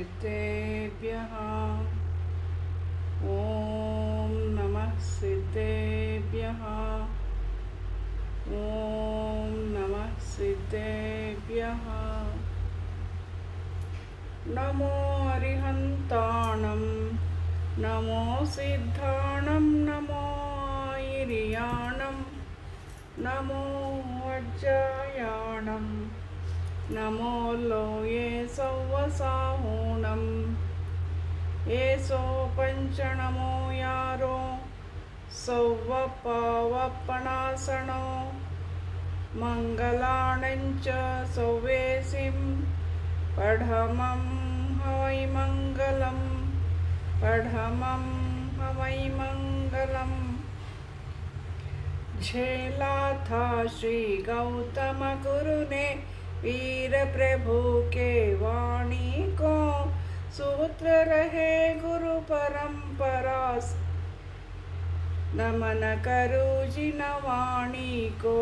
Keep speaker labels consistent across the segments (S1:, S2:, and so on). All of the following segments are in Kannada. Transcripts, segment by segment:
S1: सिद्धेभ्यः ॐ नमः सिद्धेभ्यः ॐ नमः सिद्धेभ्यः नमो अरिहन्ताणं नमो सिद्धाणं नमो आयिर्याणं नमो वज्रायाणं नमो लोये सौवसाहूणं येसो पञ्चनमो यारो सौवपावपणासनो मङ्गलाणञ्च सौवेसिं पढमं हवैमङ्गलं पढमं हवैमङ्गलम् झेलाथा श्री गौतम गुरुने वीर प्रभु के वाणी को सूत्र रहे गुरु परंपरा नमन करु जिन वाणी को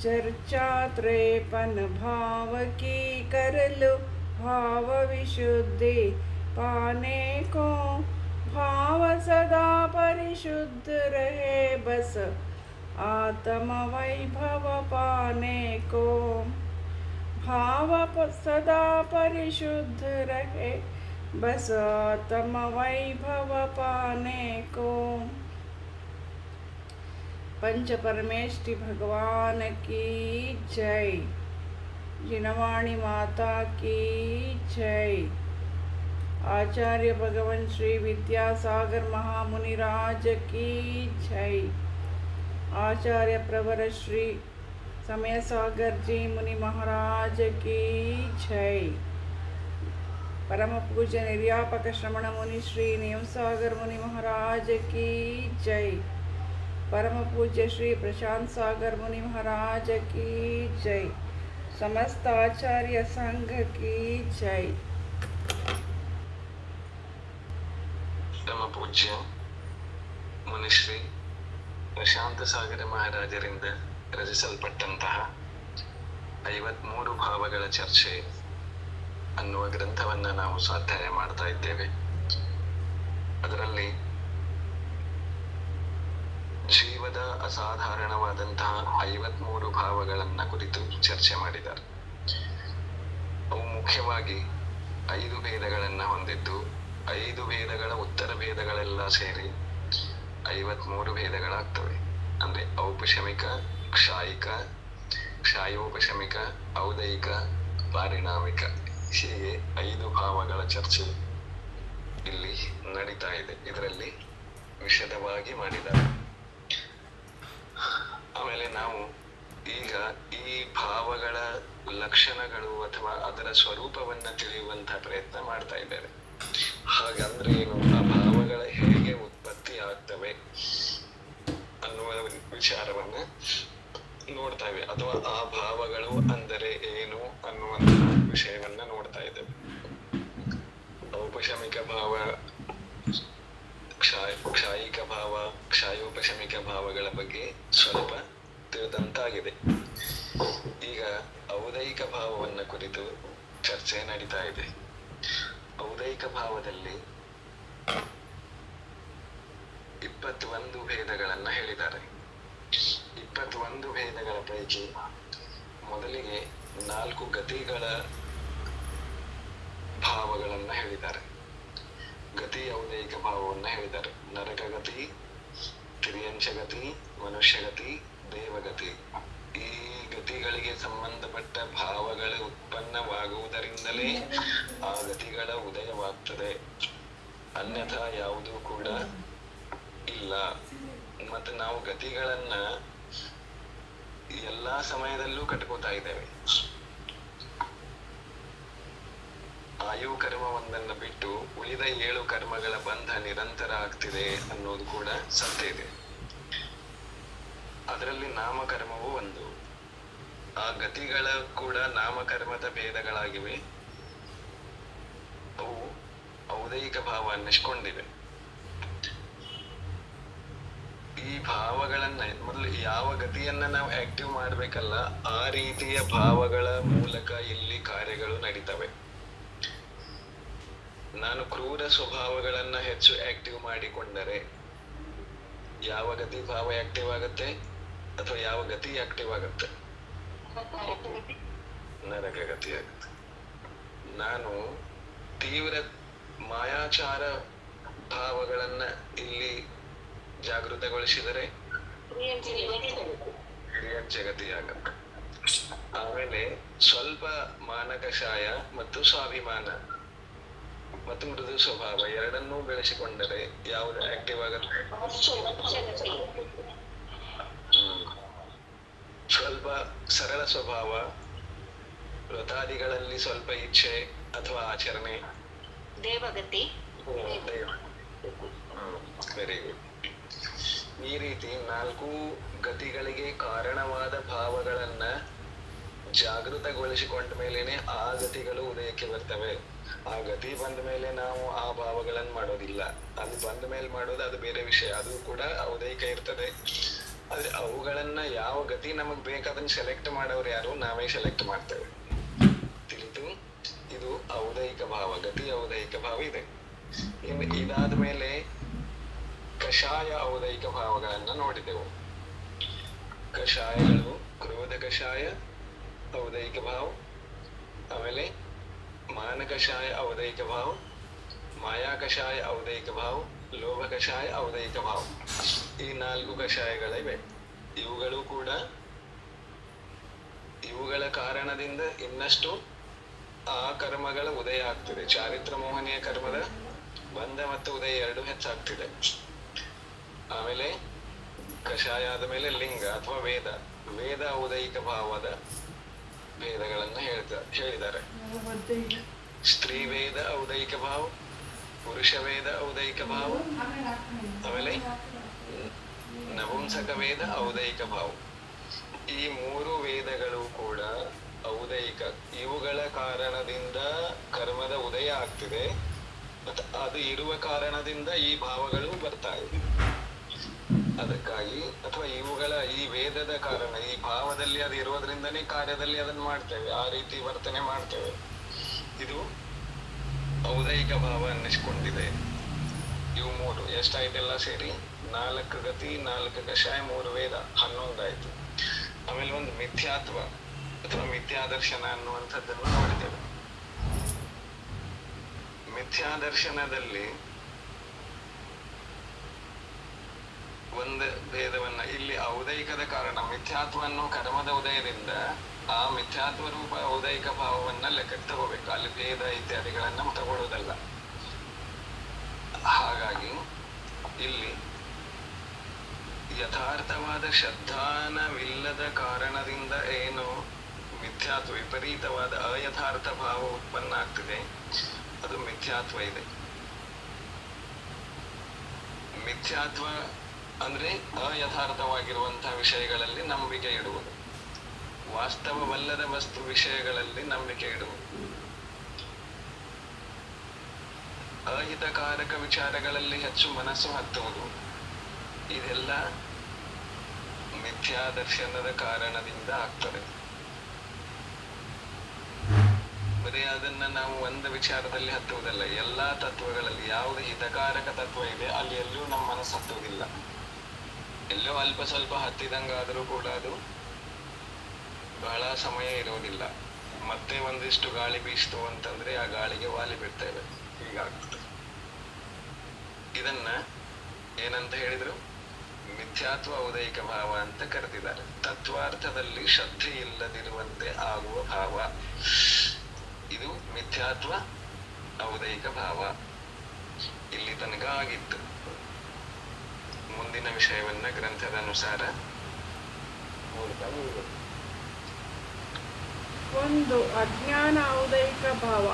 S1: चर्चा त्रेपन भाव की कर लो भाव विशुद्धि पाने को भाव सदा परिशुद्ध रहे बस आत्म वैभव पाने को भाव सदा परिशुद्ध रहे बस आत्म वैभव पाने को। पंच परमेष्टि भगवान की जय। जिनवाणी माता की जय। आचार्य भगवान श्री विद्यासागर महामुनिराज की जय। आचार्य प्रवर श्री समय सागर जी मुनि महाराज की जय। परम पूज्य निर्यापक श्रमण मुनि श्री नियम सागर मुनि महाराज की जय। परम पूज्य श्री प्रशांत सागर मुनि महाराज की जय। समस्त आचार्य संघ की जय।
S2: परम पूज्य ಮುನಿಶ್ರೀ ಪ್ರಶಾಂತ ಸಾಗರ ಮಹಾರಾಜರಿಂದ ರಚಿಸಲ್ಪಟ್ಟಂತಹ 53 ಭಾವಗಳ ಚರ್ಚೆ ಅನ್ನುವ ಗ್ರಂಥವನ್ನು ನಾವು ಸ್ವಾಧ್ಯಾಯ ಮಾಡ್ತಾ ಇದ್ದೇವೆ. ಅದರಲ್ಲಿ ಜೀವದ ಅಸಾಧಾರಣವಾದಂತಹ 53 ಭಾವಗಳನ್ನ ಕುರಿತು ಚರ್ಚೆ ಮಾಡಿದ್ದಾರೆ. ಅವು ಮುಖ್ಯವಾಗಿ 5 ಭೇದಗಳನ್ನ ಹೊಂದಿದ್ದು 5 ಭೇದಗಳ ಉತ್ತರ ಭೇದಗಳೆಲ್ಲ ಸೇರಿ 53 ಭೇದಗಳಾಗ್ತವೆ. ಅಂದ್ರೆ ಔಪಶಮಿಕ, ಕ್ಷಾಯಿಕ, ಕ್ಷಾಯೋಪಶಮಿಕ, ಔದಯಿಕ, ಪಾರಿಣಾಮಿಕ, ಹೀಗೆ 5 ಭಾವಗಳ ಚರ್ಚೆ ಇಲ್ಲಿ ನಡೀತಾ ಇದೆ. ಇದರಲ್ಲಿ ವಿಶದವಾಗಿ ಮಾಡಿದ್ದಾರೆ. ಆಮೇಲೆ ನಾವು ಈಗ ಈ ಭಾವಗಳ ಲಕ್ಷಣಗಳು ಅಥವಾ ಅದರ ಸ್ವರೂಪವನ್ನ ತಿಳಿಯುವಂತಹ ಪ್ರಯತ್ನ ಮಾಡ್ತಾ ಇದ್ದೇವೆ. ಹಾಗಂದ್ರೆ ಏನು, ಆ ಭಾವಗಳ ಹೇಗೆ ಉತ್ಪತ್ತಿ ಆಗ್ತವೆ ಅನ್ನುವ ವಿಚಾರವನ್ನ ನೋಡ್ತಾ ಇವೆ, ಅಥವಾ ಆ ಭಾವಗಳು ಅಂದರೆ ಏನು ಅನ್ನುವಂತ ವಿಷಯವನ್ನ ನೋಡ್ತಾ ಇದ್ದೇವೆ. ಔಪಶಮಿಕ ಭಾವ, ಕ್ಷಾಯಿಕ ಭಾವ, ಕ್ಷಾಯೋಪಶಮಿಕ ಭಾವಗಳ ಬಗ್ಗೆ ಸ್ವಲ್ಪ ತಿಳಿದಂತಾಗಿದೆ. ಈಗ ಔದಯಿಕ ಭಾವವನ್ನ ಕುರಿತು ಚರ್ಚೆ ನಡೀತಾ ಇದೆ. ಔದಯಿಕ ಭಾವದಲ್ಲಿ 21 ಭೇದಗಳನ್ನ ಹೇಳಿದ್ದಾರೆ. 21 ಭೇದಗಳ ಪೈಕಿ ಮೊದಲಿಗೆ 4 ಗತಿಗಳ ಭಾವಗಳನ್ನ ಹೇಳಿದ್ದಾರೆ. ಗತಿ ಔದಯಿಕ ಭಾವವನ್ನ ಹೇಳಿದ್ದಾರೆ. ನರಕಗತಿ, ತಿರ್ಯಂಚಗತಿ, ಮನುಷ್ಯಗತಿ, ದೇವಗತಿ. ಈ ಗತಿಗಳಿಗೆ ಸಂಬಂಧಪಟ್ಟ ಭಾವಗಳ ಉತ್ಪನ್ನವಾಗುವುದರಿಂದಲೇ ಆ ಗತಿಗಳ ಉದಯವಾಗ್ತದೆ. ಅನ್ಯಥಾ ಯಾವುದೂ ಕೂಡ ಇಲ್ಲ. ಮತ್ತೆ ನಾವು ಗತಿಗಳನ್ನ ಎಲ್ಲಾ ಸಮಯದಲ್ಲೂ ಕಟ್ಕೋತಾ ಇದ್ದೇವೆ. ಆಯು ಕರ್ಮ ಒಂದನ್ನ ಬಿಟ್ಟು ಉಳಿದ 7 ಕರ್ಮಗಳ ಬಂಧ ನಿರಂತರ ಆಗ್ತಿದೆ ಅನ್ನೋದು ಕೂಡ ಸತ್ಯ ಇದೆ. ಅದರಲ್ಲಿ ನಾಮಕರ್ಮವೂ ಒಂದು. ಆ ಗತಿಗಳ ಕೂಡ ನಾಮಕರ್ಮದ ಭೇದಗಳಾಗಿವೆ. ಅವು ಔದಯಿಕ ಭಾವ ಅನ್ನಿಸ್ಕೊಂಡಿವೆ. ಈ ಭಾವಗಳನ್ನ ಮೊದಲು ಯಾವ ಗತಿಯನ್ನ ನಾವು ಆಕ್ಟಿವ್ ಮಾಡ್ಬೇಕಲ್ಲ, ಆ ರೀತಿಯ ಭಾವಗಳ ಮೂಲಕ ಇಲ್ಲಿ ಕಾರ್ಯಗಳು ನಡೀತವೆ. ನಾನು ಕ್ರೂರ ಸ್ವಭಾವಗಳನ್ನ ಹೆಚ್ಚು ಆಕ್ಟಿವ್ ಮಾಡಿಕೊಂಡರೆ ಯಾವ ಗತಿ ಭಾವ ಆಕ್ಟಿವ್ ಆಗುತ್ತೆ ಅಥವಾ ಯಾವ ಗತಿ ಆಕ್ಟಿವ್ ಆಗುತ್ತೆ? ನರಕ ಗತಿ ಆಗುತ್ತೆ. ನಾನು ತೀವ್ರ ಮಾಯಾಚಾರ ಭಾವಗಳನ್ನ ಇಲ್ಲಿ ಜಾಗೃತಗೊಳಿಸಿದರೆ ಜಗತಿ ಆಗುತ್ತೆ. ಆಮೇಲೆ ಸ್ವಲ್ಪ ಮಾನಕಷಾಯ ಮತ್ತು ಸ್ವಾಭಿಮಾನ ಮತ್ತು ಮೃದು ಸ್ವಭಾವ ಎರಡನ್ನೂ ಬೆಳೆಸಿಕೊಂಡರೆ ಯಾವುದು ಆಕ್ಟಿವ್ ಆಗುತ್ತೆ? ಸ್ವಲ್ಪ ಸರಳ ಸ್ವಭಾವ, ವ್ರತಾದಿಗಳಲ್ಲಿ ಸ್ವಲ್ಪ ಇಚ್ಛೆ ಅಥವಾ ಆಚರಣೆ,
S3: ದೇವಗತಿ.
S2: Very good. ಈ ರೀತಿ 4 ಗತಿಗಳಿಗೆ ಕಾರಣವಾದ ಭಾವಗಳನ್ನ ಜಾಗೃತಗೊಳಿಸಿಕೊಂಡ ಮೇಲೇನೆ ಆ ಗತಿಗಳು ಉದಯಕ್ಕೆ ಬರ್ತವೆ. ಆ ಗತಿ ಬಂದ ಮೇಲೆ ನಾವು ಆ ಭಾವಗಳನ್ನ ಮಾಡೋದಿಲ್ಲ. ಅದು ಬಂದ ಮೇಲೆ ಮಾಡೋದು ಅದು ಬೇರೆ ವಿಷಯ, ಅದು ಕೂಡ ಉದಯಕ ಇರ್ತದೆ. ಆದ್ರೆ ಅವುಗಳನ್ನ ಯಾವ ಗತಿ ನಮಗ್ ಬೇಕಾದನ್ನ ಸೆಲೆಕ್ಟ್ ಮಾಡೋರು ಯಾರು? ನಾವೇ ಸೆಲೆಕ್ಟ್ ಮಾಡ್ತೇವೆ. ತಿಳಿದು ಇದು ಔದೈಕ ಭಾವ, ಗತಿ ಔದೈಕ ಭಾವ ಇದೆ. ಇನ್ನು ಇದಾದ ಮೇಲೆ ಕಷಾಯ ಔದೈಕ ಭಾವಗಳನ್ನ ನೋಡಿದೆವು. ಕಷಾಯಗಳು ಕ್ರೋಧ ಕಷಾಯ ಔದೈಕ ಭಾವ, ಆಮೇಲೆ ಮಾನ ಕಷಾಯ ಔದೈಕ ಭಾವ, ಮಾಯಾ ಕಷಾಯ ಔದೈಕ ಭಾವ, ಲೋಭ ಕಷಾಯ ಔದೈಕ ಭಾವ. ಈ 4 ಕಷಾಯಗಳಿವೆ. ಇವುಗಳು ಕೂಡ ಇವುಗಳ ಕಾರಣದಿಂದ ಇನ್ನಷ್ಟು ಆ ಕರ್ಮಗಳ ಉದಯ ಆಗ್ತಿದೆ. ಚಾರಿತ್ರ ಮೋಹನೀಯ ಕರ್ಮದ ಬಂಧ ಮತ್ತು ಉದಯ ಎರಡು ಹೆಚ್ಚಾಗ್ತಿದೆ. ಆಮೇಲೆ ಕಷಾಯ ಆದ ಮೇಲೆ ಲಿಂಗ ಅಥವಾ ವೇದ, ವೇದ ಔದೈಕ ಭಾವದ ಭೇದಗಳನ್ನ ಹೇಳಿದ್ದಾರೆ. ಸ್ತ್ರೀ ವೇದ ಔದೈಕ ಭಾವ, ಪುರುಷ ವೇದ ಔದೈಕ ಭಾವ, ಆಮೇಲೆ ನಪುಂಸಕ ವೇದ ಔದೈಕ ಭಾವ. ಈ 3 ವೇದಗಳು ಕೂಡ ಔದೈಕ. ಇವುಗಳ ಕಾರಣದಿಂದ ಕರ್ಮದ ಉದಯ ಆಗ್ತಿದೆ. ಅದು ಇರುವ ಕಾರಣದಿಂದ ಈ ಭಾವಗಳು ಬರ್ತಾ ಇವೆ. ಅದಕ್ಕಾಗಿ ಅಥವಾ ಇವುಗಳ ಈ ವೇದದ ಕಾರಣ, ಈ ಭಾವದಲ್ಲಿ ಅದು ಇರೋದ್ರಿಂದನೇ ಕಾರ್ಯದಲ್ಲಿ ಅದನ್ನ ಮಾಡ್ತೇವೆ, ಆ ರೀತಿ ವರ್ತನೆ ಮಾಡ್ತೇವೆ. ಇದು ಔದೈಕ ಭಾವ ಅನ್ನಿಸ್ಕೊಂಡಿದೆ. ಇವು 3 ಎಷ್ಟಾಯ್ತೆಲ್ಲ ಸೇರಿ 4 ಗತಿ, 4 ಕಷಾಯ, 3 ವೇದ, 11 ಆಯ್ತು. ಆಮೇಲೆ ಒಂದು ಮಿಥ್ಯಾತ್ವ ಅಥವಾ ಮಿಥ್ಯಾದರ್ಶನ ಅನ್ನುವಂಥದ್ದನ್ನು ನೋಡಿದ್ದೇವೆ. ಮಿಥ್ಯಾದರ್ಶನದಲ್ಲಿ ಒಂದು ಭೇದವನ್ನ, ಇಲ್ಲಿ ಔದೈಕದ ಕಾರಣ ಮಿಥ್ಯಾತ್ವ ಅನ್ನೋ ಕರ್ಮದ ಉದಯದಿಂದ ಆ ಮಿಥ್ಯಾತ್ವ ರೂಪ ಔದೈಕ ಭಾವವನ್ನ ಲೆಕ್ಕಕ್ಕೆ ತಗೋಬೇಕು. ಅಲ್ಲಿ ಭೇದ ಇತ್ಯಾದಿಗಳನ್ನ ತಗೊಳ್ಳೋದಲ್ಲ. ಹಾಗಾಗಿ ಇಲ್ಲಿ ಯಥಾರ್ಥವಾದ ಶ್ರದ್ಧಾನವಿಲ್ಲದ ಕಾರಣದಿಂದ ಏನು ಮಿಥ್ಯಾತ್ವ, ವಿಪರೀತವಾದ ಅಯಥಾರ್ಥ ಭಾವ ಉತ್ಪನ್ನ ಆಗ್ತಿದೆ, ಅದು ಮಿಥ್ಯಾತ್ವ ಇದೆ. ಮಿಥ್ಯಾತ್ವ ಅಂದ್ರೆ ಅಯಥಾರ್ಥವಾಗಿರುವಂತಹ ವಿಷಯಗಳಲ್ಲಿ ನಂಬಿಕೆ ಇಡುವುದು, ವಾಸ್ತವವಲ್ಲದ ವಸ್ತು ವಿಷಯಗಳಲ್ಲಿ ನಂಬಿಕೆ ಇಡುವುದು, ಅಹಿತಕಾರಕ ವಿಚಾರಗಳಲ್ಲಿ ಹೆಚ್ಚು ಮನಸ್ಸು ಹತ್ತುವುದು, ಇದೆಲ್ಲ ಮಿಥ್ಯಾದರ್ಶನದ ಕಾರಣದಿಂದ ಆಗ್ತದೆ. ಬರೀ ಅದನ್ನ ನಾವು ಒಂದು ವಿಚಾರದಲ್ಲಿ ಹತ್ತುವುದಲ್ಲ, ಎಲ್ಲಾ ತತ್ವಗಳಲ್ಲಿ ಯಾವುದು ಹಿತಕಾರಕ ತತ್ವ ಇದೆ ಅಲ್ಲಿ ಎಲ್ಲೂ ನಮ್ಮ ಮನಸ್ಸು ಹತ್ತುವುದಿಲ್ಲ. ಎಲ್ಲೋ ಅಲ್ಪ ಸ್ವಲ್ಪ ಹತ್ತಿದಂಗಾದರೂ ಕೂಡ ಅದು ಬಹಳ ಸಮಯ ಇರೋದಿಲ್ಲ. ಮತ್ತೆ ಒಂದಿಷ್ಟು ಗಾಳಿ ಬೀಸ್ತು ಅಂತಂದ್ರೆ ಆ ಗಾಳಿಗೆ ವಾಲಿ ಬಿಡ್ತೇವೆ, ಹೀಗಾಗ್ತದೆ. ಇದನ್ನ ಏನಂತ ಹೇಳಿದ್ರು? ಮಿಥ್ಯಾತ್ವ ಔದೈಕ ಭಾವ ಅಂತ ಕರೆದಿದ್ದಾರೆ. ತತ್ವಾರ್ಥದಲ್ಲಿ ಶ್ರದ್ಧೆ ಇಲ್ಲದಿರುವಂತೆ ಆಗುವ ಭಾವ, ಇದು ಮಿಥ್ಯಾತ್ವ ಔದೈಕ ಭಾವ. ಇಲ್ಲಿ ತನಕ ಆಗಿತ್ತು. ಮುಂದಿನ ವಿಷಯವನ್ನ ಗ್ರಂಥದ ಅನುಸಾರ
S1: ಒಂದು ಅಜ್ಞಾನ ಔದೈಕ ಭಾವ.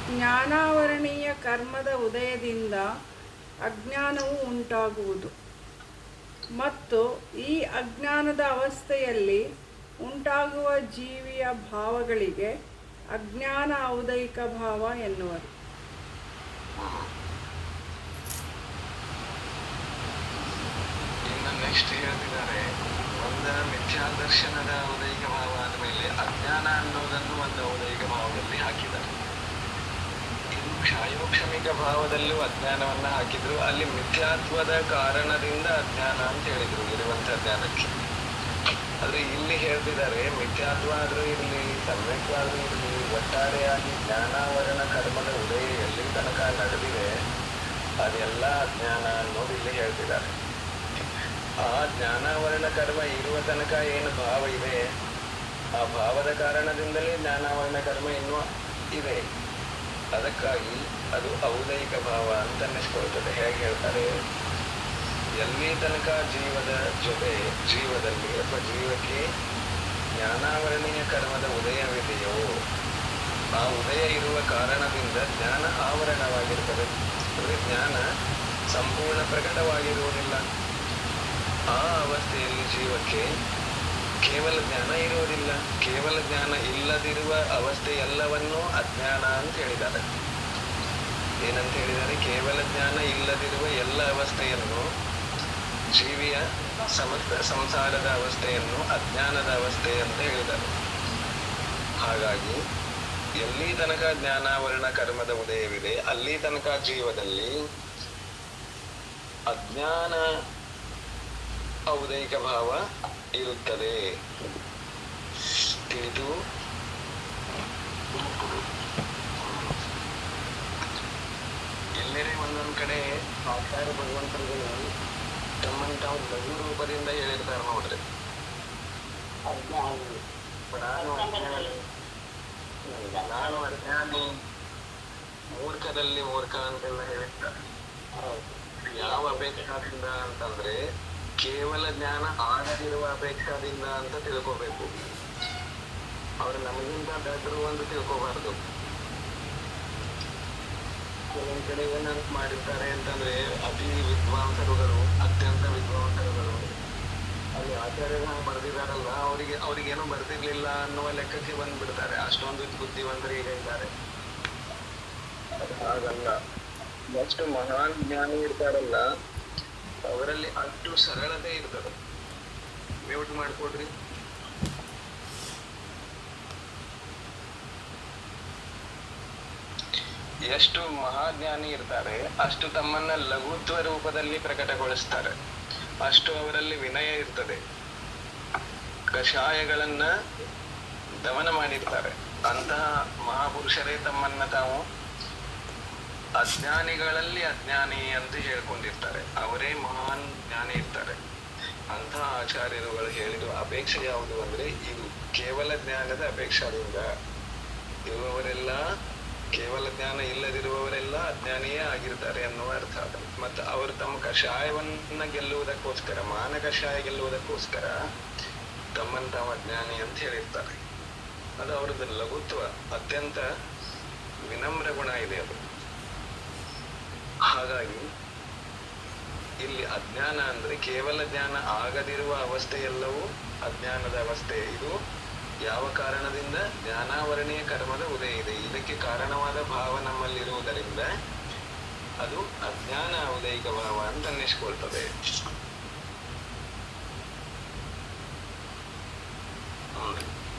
S1: ಜ್ಞಾನಾವರಣೀಯ ಕರ್ಮದ ಉದಯದಿಂದ ಅಜ್ಞಾನವು ಉಂಟಾಗುವುದು ಮತ್ತು ಈ ಅಜ್ಞಾನದ ಅವಸ್ಥೆಯಲ್ಲಿ ಉಂಟಾಗುವ ಜೀವಿಯ ಭಾವಗಳಿಗೆ ಅಜ್ಞಾನ ಔದೈಕ ಭಾವ ಎನ್ನುವರು.
S2: ಇನ್ನು ನೆಕ್ಸ್ಟ್ ಹೇಳ್ತಿದ್ದಾರೆ, ಒಂದು ಮಿಥ್ಯಾದರ್ಶನದ ಔದೈಕ ಭಾವ ಆದ್ಮೇಲೆ ಅಜ್ಞಾನ ಅನ್ನೋದನ್ನು ಒಂದು ಔದೈಕ ಭಾವದಲ್ಲಿ ಹಾಕಿದ್ದಾರೆ. ಕ್ಷಾಯೋಕ್ಷಮಿಕ ಭಾವದಲ್ಲೂ ಅಜ್ಞಾನವನ್ನ ಹಾಕಿದ್ರು. ಅಲ್ಲಿ ಮಿಥ್ಯಾತ್ವದ ಕಾರಣದಿಂದ ಅಜ್ಞಾನ ಅಂತ ಹೇಳಿದ್ರು ಇರುವಂತ ಜ್ಞಾನಕ್ಕೆ. ಆದ್ರೆ ಇಲ್ಲಿ ಹೇಳ್ತಿದ್ದಾರೆ ಮಿಥ್ಯಾತ್ವ ಆದ್ರೂ ಇರ್ಲಿ, ಸಮ್ಯಕ್ವಾದ್ರೂ ಇರ್ಲಿ, ಒಟ್ಟಾರೆಯಾಗಿ ಜ್ಞಾನಾವರಣ ಕರ್ಮದ ಉದಯ ಎಲ್ಲಿ ತನಕ ನಡೆದಿದೆ ಅದೆಲ್ಲ ಅಜ್ಞಾನ ಅನ್ನೋದು ಇಲ್ಲಿ ಹೇಳ್ತಿದ್ದಾರೆ. ಆ ಜ್ಞಾನಾವರಣ ಕರ್ಮ ಇರುವ ತನಕ ಏನು ಭಾವ ಇದೆ, ಆ ಭಾವದ ಕಾರಣದಿಂದಲೇ ಜ್ಞಾನಾವರಣ ಕರ್ಮ ಇನ್ನೂ ಇದೆ. ಅದಕ್ಕಾಗಿ ಅದು ಔದೈಕ ಭಾವ ಅಂತ ಅನ್ನಿಸ್ಕೊಳ್ತದೆ. ಹೇಗೆ ಹೇಳ್ತಾರೆ, ಎಲ್ಲಿ ತನಕ ಜೀವದ ಜೊತೆ ಜೀವದಲ್ಲಿ ಅಥವಾ ಜೀವಕ್ಕೆ ಜ್ಞಾನಾವರಣೀಯ ಕರ್ಮದ ಉದಯವಿದೆಯೋ ಆ ಉದಯ ಇರುವ ಕಾರಣದಿಂದ ಜ್ಞಾನ ಆವರಣವಾಗಿರ್ತದೆ. ಅಂದರೆ ಜ್ಞಾನ ಸಂಪೂರ್ಣ ಪ್ರಕಟವಾಗಿರುವುದಿಲ್ಲ. ಆ ಅವಸ್ಥೆಯಲ್ಲಿ ಜೀವಕ್ಕೆ ಕೇವಲ ಜ್ಞಾನ ಇರುವುದಿಲ್ಲ. ಕೇವಲ ಜ್ಞಾನ ಇಲ್ಲದಿರುವ ಅವಸ್ಥೆ ಎಲ್ಲವನ್ನೂ ಅಜ್ಞಾನ ಅಂತ ಹೇಳಿದ್ದಾರೆ. ಏನಂತ ಹೇಳಿದ್ದಾರೆ? ಕೇವಲ ಜ್ಞಾನ ಇಲ್ಲದಿರುವ ಎಲ್ಲ ಅವಸ್ಥೆಯನ್ನು, ಜೀವಿಯ ಸಮಸ್ತ ಸಂಸಾರದ ಅವಸ್ಥೆಯನ್ನು ಅಜ್ಞಾನದ ಅವಸ್ಥೆ ಅಂತ ಹೇಳಿದ್ದಾರೆ. ಹಾಗಾಗಿ ಎಲ್ಲಿ ತನಕ ಜ್ಞಾನಾವರಣ ಕರ್ಮದ ಉದಯವಿದೆ ಅಲ್ಲಿ ತನಕ ಜೀವದಲ್ಲಿ ಅಜ್ಞಾನ ಔದೈಕ ಭಾವ ಇರುತ್ತದೆ. ತಿಳಿದು ಎಲ್ಲೆಡೆ ಒಂದೊಂದ್ ಕಡೆ ಸಾಕ್ಷಾರ ಭಗವಂತರುಗಳು ತಮ್ಮನ್ನು ತಾವು ಲಘು ರೂಪದಿಂದ ಹೇಳಿರ್ತಾರೆ ನೋಡ್ರಿ. ನಾನು ಅಜ್ಞಾನಿ, ಮೂರ್ಖದಲ್ಲಿ ಮೂರ್ಖ ಅಂತೆಲ್ಲ ಹೇಳಿರ್ತಾರೆ. ಯಾವ ಅಪೇಕ್ಷಾದಿಂದ ಅಂತಂದ್ರೆ ಕೇವಲ ಜ್ಞಾನ ಆಗದಿರುವ ಅಪೇಕ್ಷಾದಿಂದ ಅಂತ ತಿಳ್ಕೋಬೇಕು. ಅವ್ರು ನಮಗಿಂತ ದೊಡ್ಡರು ಅಂತ ತಿಳ್ಕೋಬಾರ್ದು. ಕೆಲವೊಂದ್ ಕಡೆ ಏನಂತ ಮಾಡಿರ್ತಾರೆ ಅಂತಂದ್ರೆ ಅತಿ ವಿದ್ವಾಂಸರುಗಳು, ಅತ್ಯಂತ ವಿದ್ವಾಂಸರುಗಳು, ಅಲ್ಲಿ ಆಚಾರ್ಯರು ಬರೆದಿದ್ದಾರಲ್ಲ ಅವ್ರಿಗೇನು ಬರ್ದಿರ್ಲಿಲ್ಲ ಅನ್ನುವ ಲೆಕ್ಕಕ್ಕೆ ಬಂದ್ಬಿಡ್ತಾರೆ. ಅಷ್ಟೊಂದು ಬುದ್ಧಿವಂತರು ಈಗ ಇದ್ದಾರೆ. ಹಾಗಲ್ಲ, ಎಷ್ಟು ಮಹಾನ್ ಜ್ಞಾನಿ ಇರ್ತಾರಲ್ಲ ಅವರಲ್ಲಿ ಅಷ್ಟು ಸರಳತೆ ಇರ್ತದೆ. ಮ್ಯೂಟ್ ಮಾಡ್ಕೊಡ್ರಿ. ಎಷ್ಟು ಮಹಾಜ್ಞಾನಿ ಇರ್ತಾರೆ ಅಷ್ಟು ತಮ್ಮನ್ನ ಲಘುತ್ವ ರೂಪದಲ್ಲಿ ಪ್ರಕಟಗೊಳಿಸ್ತಾರೆ. ಅಷ್ಟು ಅವರಲ್ಲಿ ವಿನಯ ಇರ್ತದೆ. ಕಷಾಯಗಳನ್ನ ದಮನ ಮಾಡಿರ್ತಾರೆ. ಅಂತಹ ಮಹಾಪುರುಷರೇ ತಮ್ಮನ್ನ ತಾವು ಅಜ್ಞಾನಿಗಳಲ್ಲಿ ಅಜ್ಞಾನಿ ಅಂತ ಹೇಳ್ಕೊಂಡಿರ್ತಾರೆ. ಅವರೇ ಮಹಾನ್ ಜ್ಞಾನಿ ಇರ್ತಾರೆ. ಅಂತಹ ಆಚಾರ್ಯರುಗಳು ಹೇಳಿರುವ ಅಪೇಕ್ಷೆ ಯಾವುದು ಅಂದ್ರೆ ಇದು ಕೇವಲ ಜ್ಞಾನದ ಅಪೇಕ್ಷಾದಿಂದ ಇರುವವರೆಲ್ಲ, ಕೇವಲ ಜ್ಞಾನ ಇಲ್ಲದಿರುವವರೆಲ್ಲ ಅಜ್ಞಾನಿಯೇ ಆಗಿರ್ತಾರೆ ಅನ್ನುವ ಅರ್ಥ. ಮತ್ತು ಅವರು ತಮ್ಮ ಕಷಾಯವನ್ನ ಗೆಲ್ಲುವುದಕ್ಕೋಸ್ಕರ, ಮಾನ ಕಷಾಯ ಗೆಲ್ಲುವುದಕ್ಕೋಸ್ಕರ ತಮ್ಮನ್ನು ತಾವು ಅಜ್ಞಾನಿ ಅಂತ ಹೇಳಿರ್ತಾರೆ. ಅದು ಅವ್ರದ್ದು ಲಘುತ್ವ, ಅತ್ಯಂತ ವಿನಮ್ರ ಗುಣ ಇದೆ ಅದು. ಹಾಗಾಗಿ ಇಲ್ಲಿ ಅಜ್ಞಾನ ಅಂದ್ರೆ ಕೇವಲ ಜ್ಞಾನ ಆಗದಿರುವ ಅವಸ್ಥೆ ಎಲ್ಲವೂ ಅಜ್ಞಾನದ ಅವಸ್ಥೆ. ಇದು ಯಾವ ಕಾರಣದಿಂದ? ಜ್ಞಾನಾವರಣೀಯ ಕರ್ಮದ ಉದಯ ಇದೆ. ಇದಕ್ಕೆ ಕಾರಣವಾದ ಭಾವ ನಮ್ಮಲ್ಲಿರುವುದರಿಂದ ಅದು ಅಜ್ಞಾನ ಉದಯಿಕ ಭಾವ ಅಂತ ಅನ್ನಿಸ್ಕೊಳ್ತದೆ.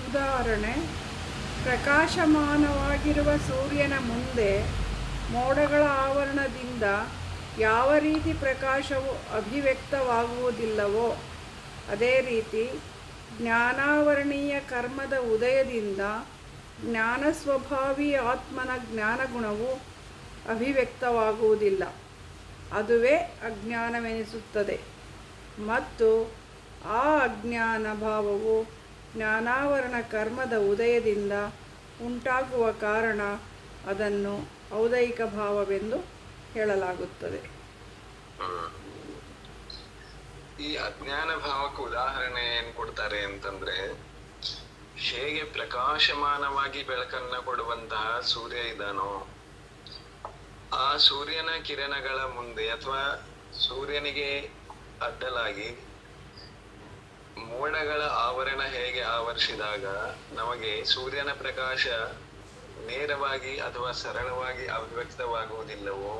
S1: ಉದಾಹರಣೆ, ಪ್ರಕಾಶಮಾನವಾಗಿರುವ ಸೂರ್ಯನ ಮುಂದೆ ಮೋಡಗಳ ಆವರಣದಿಂದ ಯಾವ ರೀತಿ ಪ್ರಕಾಶವು ಅಭಿವ್ಯಕ್ತವಾಗುವುದಿಲ್ಲವೋ ಅದೇ ರೀತಿ ಜ್ಞಾನಾವರಣೀಯ ಕರ್ಮದ ಉದಯದಿಂದ ಜ್ಞಾನ ಸ್ವಭಾವಿ ಆತ್ಮನ ಜ್ಞಾನಗುಣವು ಅಭಿವ್ಯಕ್ತವಾಗುವುದಿಲ್ಲ. ಅದುವೇ ಅಜ್ಞಾನವೆನಿಸುತ್ತದೆ. ಮತ್ತು ಆ ಅಜ್ಞಾನ ಭಾವವು ಜ್ಞಾನಾವರಣ ಕರ್ಮದ ಉದಯದಿಂದ ಉಂಟಾಗುವ ಕಾರಣ ಅದನ್ನು ಔದೈಕ ಭಾವವೆಂದು ಹೇಳಲಾಗುತ್ತದೆ.
S2: ಈ ಅಜ್ಞಾನ ಭಾವಕ್ಕೆ ಉದಾಹರಣೆ ಏನ್ ಕೊಡ್ತಾರೆ ಅಂತಂದ್ರೆ, ಹೇಗೆ ಪ್ರಕಾಶಮಾನವಾಗಿ ಬೆಳಕನ್ನ ಕೊಡುವಂತಹ ಸೂರ್ಯ ಇದ್ದಾನೋ, ಆ ಸೂರ್ಯನ ಕಿರಣಗಳ ಮುಂದೆ ಅಥವಾ ಸೂರ್ಯನಿಗೆ ಅಡ್ಡಲಾಗಿ ಮೋಡಗಳ ಆವರಣ ಹೇಗೆ ಆವರಿಸಿದಾಗ ನಮಗೆ ಸೂರ್ಯನ ಪ್ರಕಾಶ ನೇರವಾಗಿ ಅಥವಾ ಸರಳವಾಗಿ ಅಭಿವ್ಯಕ್ತವಾಗುವುದಿಲ್ಲವೋ,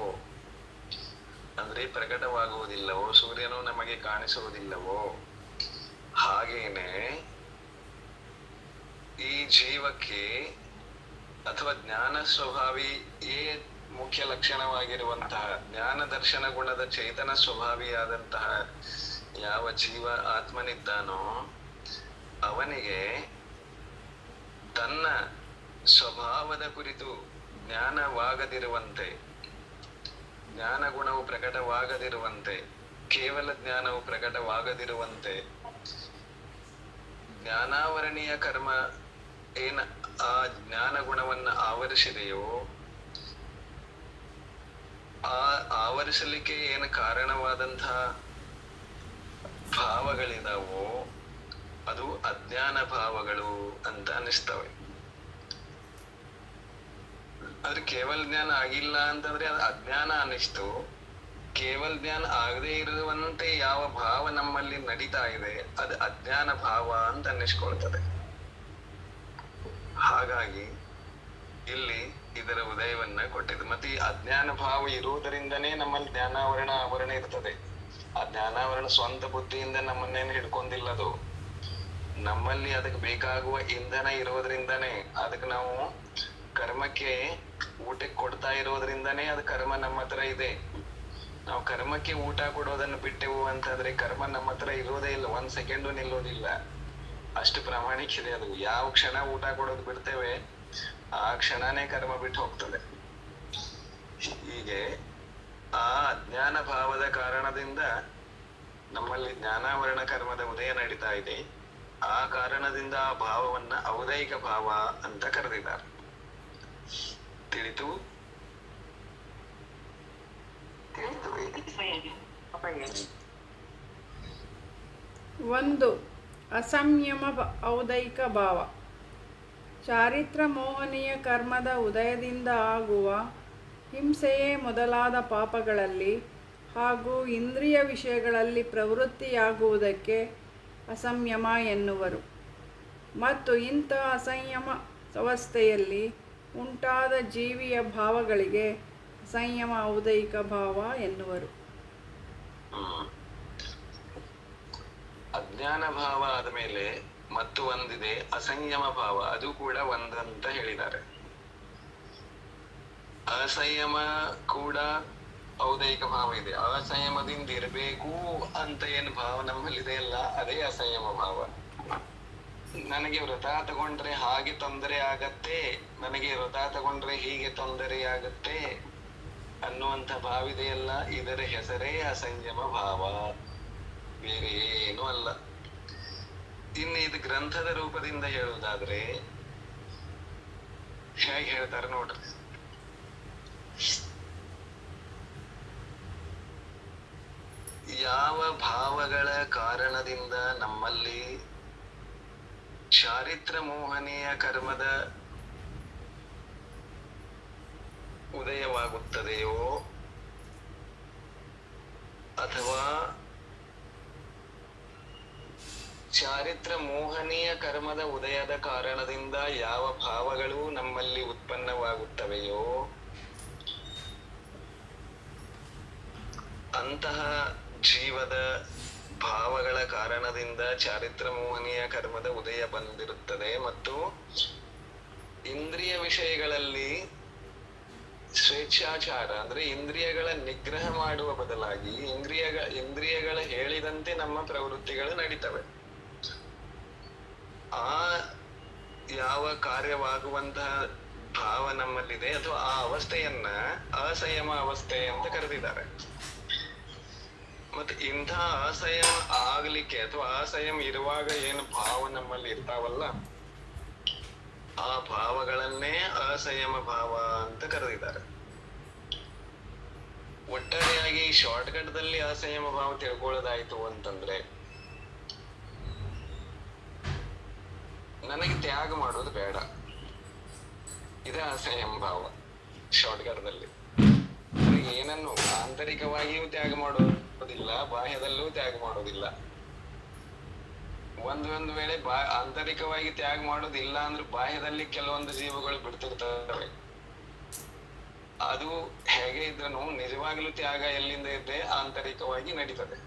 S2: ಅಂದ್ರೆ ಪ್ರಕಟವಾಗುವುದಿಲ್ಲವೋ, ಸೂರ್ಯನು ನಮಗೆ ಕಾಣಿಸುವುದಿಲ್ಲವೋ, ಹಾಗೇನೆ ಈ ಜೀವಕ್ಕೆ ಅಥವಾ ಜ್ಞಾನ ಸ್ವಭಾವಿ ಮುಖ್ಯ ಲಕ್ಷಣವಾಗಿರುವಂತಹ ಜ್ಞಾನ ದರ್ಶನ ಗುಣದ ಚೈತನ ಸ್ವಭಾವಿಯಾದಂತಹ ಯಾವ ಜೀವ ಆತ್ಮನಿದ್ದಾನೋ ಅವನಿಗೆ ತನ್ನ ಸ್ವಭಾವದ ಕುರಿತು ಜ್ಞಾನವಾಗದಿರುವಂತೆ, ಜ್ಞಾನ ಗುಣವು ಪ್ರಕಟವಾಗದಿರುವಂತೆ, ಕೇವಲ ಜ್ಞಾನವು ಪ್ರಕಟವಾಗದಿರುವಂತೆ ಜ್ಞಾನಾವರಣೀಯ ಕರ್ಮ ಏನ ಆ ಜ್ಞಾನ ಗುಣವನ್ನ ಆವರಿಸಿದೆಯೋ, ಆ ಆವರಿಸಲಿಕ್ಕೆ ಏನು ಕಾರಣವಾದಂತಹ ಭಾವಗಳಿದಾವೋ ಅದು ಅಜ್ಞಾನ ಭಾವಗಳು ಅಂತ ಅನಿಸ್ತವೆ. ಆದ್ರೆ ಕೇವಲ ಜ್ಞಾನ ಆಗಿಲ್ಲ ಅಂತಂದ್ರೆ ಅದು ಅಜ್ಞಾನ ಅನಿಸ್ತು. ಕೇವಲ ಜ್ಞಾನ ಆಗದೆ ಇರುವಂತೆ ಯಾವ ಭಾವ ನಮ್ಮಲ್ಲಿ ನಡೀತಾ ಇದೆ ಅದು ಅಜ್ಞಾನ ಭಾವ ಅಂತ ಅನ್ನಿಸ್ಕೊಳ್ತದೆ. ಹಾಗಾಗಿ ಇಲ್ಲಿ ಇದರ ಉದಯವನ್ನ ಕೊಟ್ಟಿದೆ. ಮತ್ತೆ ಈ ಅಜ್ಞಾನ ಭಾವ ಇರುವುದರಿಂದನೇ ನಮ್ಮಲ್ಲಿ ಜ್ಞಾನಾವರಣ ಆವರಣ ಇರ್ತದೆ. ಆ ಜ್ಞಾನಾವರಣ ಸ್ವಂತ ಬುದ್ಧಿಯಿಂದ ನಮ್ಮನ್ನೇನು ಹಿಡ್ಕೊಂಡಿಲ್ಲದು. ನಮ್ಮಲ್ಲಿ ಅದಕ್ಕೆ ಬೇಕಾಗುವ ಇಂಧನ ಇರೋದ್ರಿಂದನೇ, ಅದಕ್ಕೆ ನಾವು ಕರ್ಮಕ್ಕೆ ಊಟಕ್ಕೆ ಕೊಡ್ತಾ ಇರೋದ್ರಿಂದನೇ ಅದು ಕರ್ಮ ನಮ್ಮ ಹತ್ರ ಇದೆ. ನಾವು ಕರ್ಮಕ್ಕೆ ಊಟ ಕೊಡೋದನ್ನು ಬಿಟ್ಟೆವು ಅಂತಂದ್ರೆ ಕರ್ಮ ನಮ್ಮ ಹತ್ರ ಇರೋದೇ ಇಲ್ಲ, 1 ಸೆಕೆಂಡು ನಿಲ್ಲೋದಿಲ್ಲ. ಅಷ್ಟು ಪ್ರಾಮಾಣಿಕ ಇದೆ ಅದು. ಯಾವ ಕ್ಷಣ ಊಟ ಕೊಡೋದು ಬಿಡ್ತೇವೆ ಆ ಕ್ಷಣನೇ ಕರ್ಮ ಬಿಟ್ಟು ಹೋಗ್ತದೆ. ಹೀಗೆ ಆ ಅಜ್ಞಾನ ಭಾವದ ಕಾರಣದಿಂದ ನಮ್ಮಲ್ಲಿ ಜ್ಞಾನಾವರಣ ಕರ್ಮದ ಉದಯ ನಡೀತಾ ಇದೆ. ಆ ಕಾರಣದಿಂದ ಆ ಭಾವವನ್ನ ಔದೈಕ ಭಾವ ಅಂತ ಕರೆದಿದ್ದಾರೆ. ತಿಳಿತು?
S1: ಒಂದು ಅಸಂಯಮ ಔದೈಕ ಭಾವ. ಚಾರಿತ್ರ ಮೋಹನೀಯ ಕರ್ಮದ ಉದಯದಿಂದ ಆಗುವ ಹಿಂಸೆಯೇ ಮೊದಲಾದ ಪಾಪಗಳಲ್ಲಿ ಹಾಗೂ ಇಂದ್ರಿಯ ವಿಷಯಗಳಲ್ಲಿ ಪ್ರವೃತ್ತಿಯಾಗುವುದಕ್ಕೆ ಅಸಂಯಮ ಎನ್ನುವರು. ಮತ್ತು ಇಂಥ ಅಸಂಯಮ ಅವಸ್ಥೆಯಲ್ಲಿ ಉಂಟಾದ ಜೀವಿಯ ಭಾವಗಳಿಗೆ ಅಸಂಯಮ ಔದೈಕ ಭಾವ ಎನ್ನುವರು.
S2: ಅಜ್ಞಾನ ಭಾವ ಆದಮೇಲೆ ಮತ್ತು ಒಂದಿದೆ ಅಸಂಯಮ ಭಾವ, ಅದು ಕೂಡ ಒಂದಂತ ಹೇಳಿದ್ದಾರೆ. ಅಸಂಯಮ ಕೂಡ ಔದೈಕ ಭಾವ ಇದೆ. ಅಸಂಯಮದಿಂದ ಇರಬೇಕು ಅಂತ ಏನು ಭಾವ ನಮ್ಮಲ್ಲಿದೆ ಅಲ್ಲ, ಅದೇ ಅಸಂಯಮ ಭಾವ. ನನಗೆ ವ್ರತ ತಗೊಂಡ್ರೆ ಹಾಗೆ ತೊಂದರೆ ಆಗತ್ತೆ, ನನಗೆ ವ್ರತ ತಗೊಂಡ್ರೆ ಹೀಗೆ ತೊಂದರೆ ಆಗತ್ತೆ ಅನ್ನುವಂಥ ಭಾವಿದೆಯಲ್ಲ, ಇದರ ಹೆಸರೇ ಅಸಂಯಮ ಭಾವ, ಬೇರೆ ಏನೂ ಅಲ್ಲ. ಇನ್ನು ಇದು ಗ್ರಂಥದ ರೂಪದಿಂದ ಹೇಳುವುದಾದ್ರೆ ಹೇಗೆ ಹೇಳ್ತಾರೆ ನೋಡ್ರಿ. ಯಾವ ಭಾವಗಳ ಕಾರಣದಿಂದ ನಮ್ಮಲ್ಲಿ ಚಾರಿತ್ರ ಮೋಹನೀಯ ಕರ್ಮದ ಉದಯವಾಗುತ್ತದೆಯೋ ಅಥವಾ ಚಾರಿತ್ರ ಮೋಹನೀಯ ಕರ್ಮದ ಉದಯದ ಕಾರಣದಿಂದ ಯಾವ ಭಾವಗಳು ನಮ್ಮಲ್ಲಿ ಉತ್ಪನ್ನವಾಗುತ್ತವೆಯೋ ಅಂತಹ ಜೀವದ ಭಾವಗಳ ಕಾರಣದಿಂದ ಚಾರಿತ್ರ ಮೋಹನೀಯ ಕರ್ಮದ ಉದಯ ಬಂದಿರುತ್ತದೆ. ಮತ್ತು ಇಂದ್ರಿಯ ವಿಷಯಗಳಲ್ಲಿ ಸ್ವೇಚ್ಛಾಚಾರ ಅಂದ್ರೆ ಇಂದ್ರಿಯಗಳ ನಿಗ್ರಹ ಮಾಡುವ ಬದಲಾಗಿ ಇಂದ್ರಿಯಗಳ ಹೇಳಿದಂತೆ ನಮ್ಮ ಪ್ರವೃತ್ತಿಗಳು ನಡೀತವೆ. ಆ ಯಾವ ಕಾರ್ಯವಾಗುವಂತಹ ಭಾವ ನಮ್ಮಲ್ಲಿದೆ ಅಥವಾ ಆ ಅವಸ್ಥೆಯನ್ನ ಅಸಂಯಮ ಅವಸ್ಥೆ ಅಂತ ಕರೆದಿದ್ದಾರೆ. ಮತ್ತೆ ಇಂಥ ಅಸಂಯಮ ಆಗ್ಲಿಕ್ಕೆ ಅಥವಾ ಅಸಂಯಮ ಇರುವಾಗ ಏನು ಭಾವ ನಮ್ಮಲ್ಲಿ ಇರ್ತಾವಲ್ಲ, ಆ ಭಾವಗಳನ್ನೇ ಅಸಂಯಮ ಭಾವ ಅಂತ ಕರೆದಿದ್ದಾರೆ. ಒಟ್ಟಾರೆಯಾಗಿ ಶಾರ್ಟ್ಕಟ್ ದಲ್ಲಿ ಅಸಂಯಮ ಭಾವ ತಿಳ್ಕೊಳ್ಳೋದಾಯ್ತು ಅಂತಂದ್ರೆ, ನನಗೆ ತ್ಯಾಗ ಮಾಡೋದು ಬೇಡ, ಇದೇ ಅಸಂಯಮ ಭಾವ ಶಾರ್ಟ್ಕಟ್ ದಲ್ಲಿ. ಏನನ್ನು ಆಂತರಿಕವಾಗಿಯೂ ತ್ಯಾಗ ಮಾಡೋದಿಲ್ಲ, ಬಾಹ್ಯದಲ್ಲೂ ತ್ಯಾಗ ಮಾಡೋದಿಲ್ಲ. ಒಂದು ವೇಳೆ ಆಂತರಿಕವಾಗಿ ತ್ಯಾಗ ಮಾಡೋದಿಲ್ಲ ಅಂದ್ರೆ ಬಾಹ್ಯದಲ್ಲಿ ಕೆಲವೊಂದು ಜೀವಗಳು ಬಿಡ್ತಿರ್ತವೆ. ಅದು ಹೇಗೆ ಇದ್ರೂ ನಿಜವಾಗ್ಲೂ ತ್ಯಾಗ ಎಲ್ಲಿಂದ ಇದ್ದೆ ಆಂತರಿಕವಾಗಿ ನಡೀತದೆ.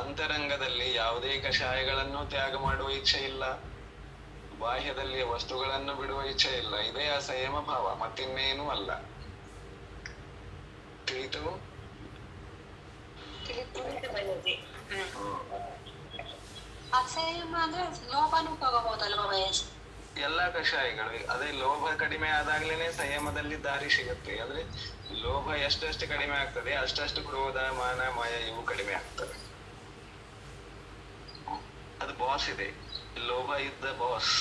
S2: ಅಂತರಂಗದಲ್ಲಿ ಯಾವುದೇ ಕಷಾಯಗಳನ್ನು ತ್ಯಾಗ ಮಾಡುವ ಇಚ್ಛೆ ಇಲ್ಲ, ಬಾಹ್ಯದಲ್ಲಿ ವಸ್ತುಗಳನ್ನು ಬಿಡುವ ಇಚ್ಛೆ ಇಲ್ಲ. ಇದೇ ಅಸಂಯಮ ಭಾವ, ಮತ್ತಿನ್ನೇನೂ ಅಲ್ಲ. ತಿಳಿತು?
S3: ತಿಳಿದು ಬಂದಿದೆ.
S2: ಹ್ಮ್.
S3: ಅಸಂಯಮ ಅಂದ್ರೆ ಲೋಭನೂ ಹೋಗಬಹುದಲ್ವಾ ಮಹೇಶ್?
S2: ಎಲ್ಲಾ ಕಷಾಯಗಳು ಅದೇ ಲೋಭ ಕಡಿಮೆ ಆದಾಗ್ಲೇನೆ ಸಂಯಮದಲ್ಲಿ ದಾರಿ ಸಿಗುತ್ತೆ. ಅಂದ್ರೆ ಲೋಭ ಎಷ್ಟೆಷ್ಟು ಕಡಿಮೆ ಆಗ್ತದೆ ಅಷ್ಟಷ್ಟು ಕ್ರೋಧ ಮಾನ ಮಾಯ ಇವು ಕಡಿಮೆ ಆಗ್ತವೆ. ಅದು ಬಾಸ್ ಇದೆ, ಲೋಭ ಇದ್ದ ಬಾಸ್.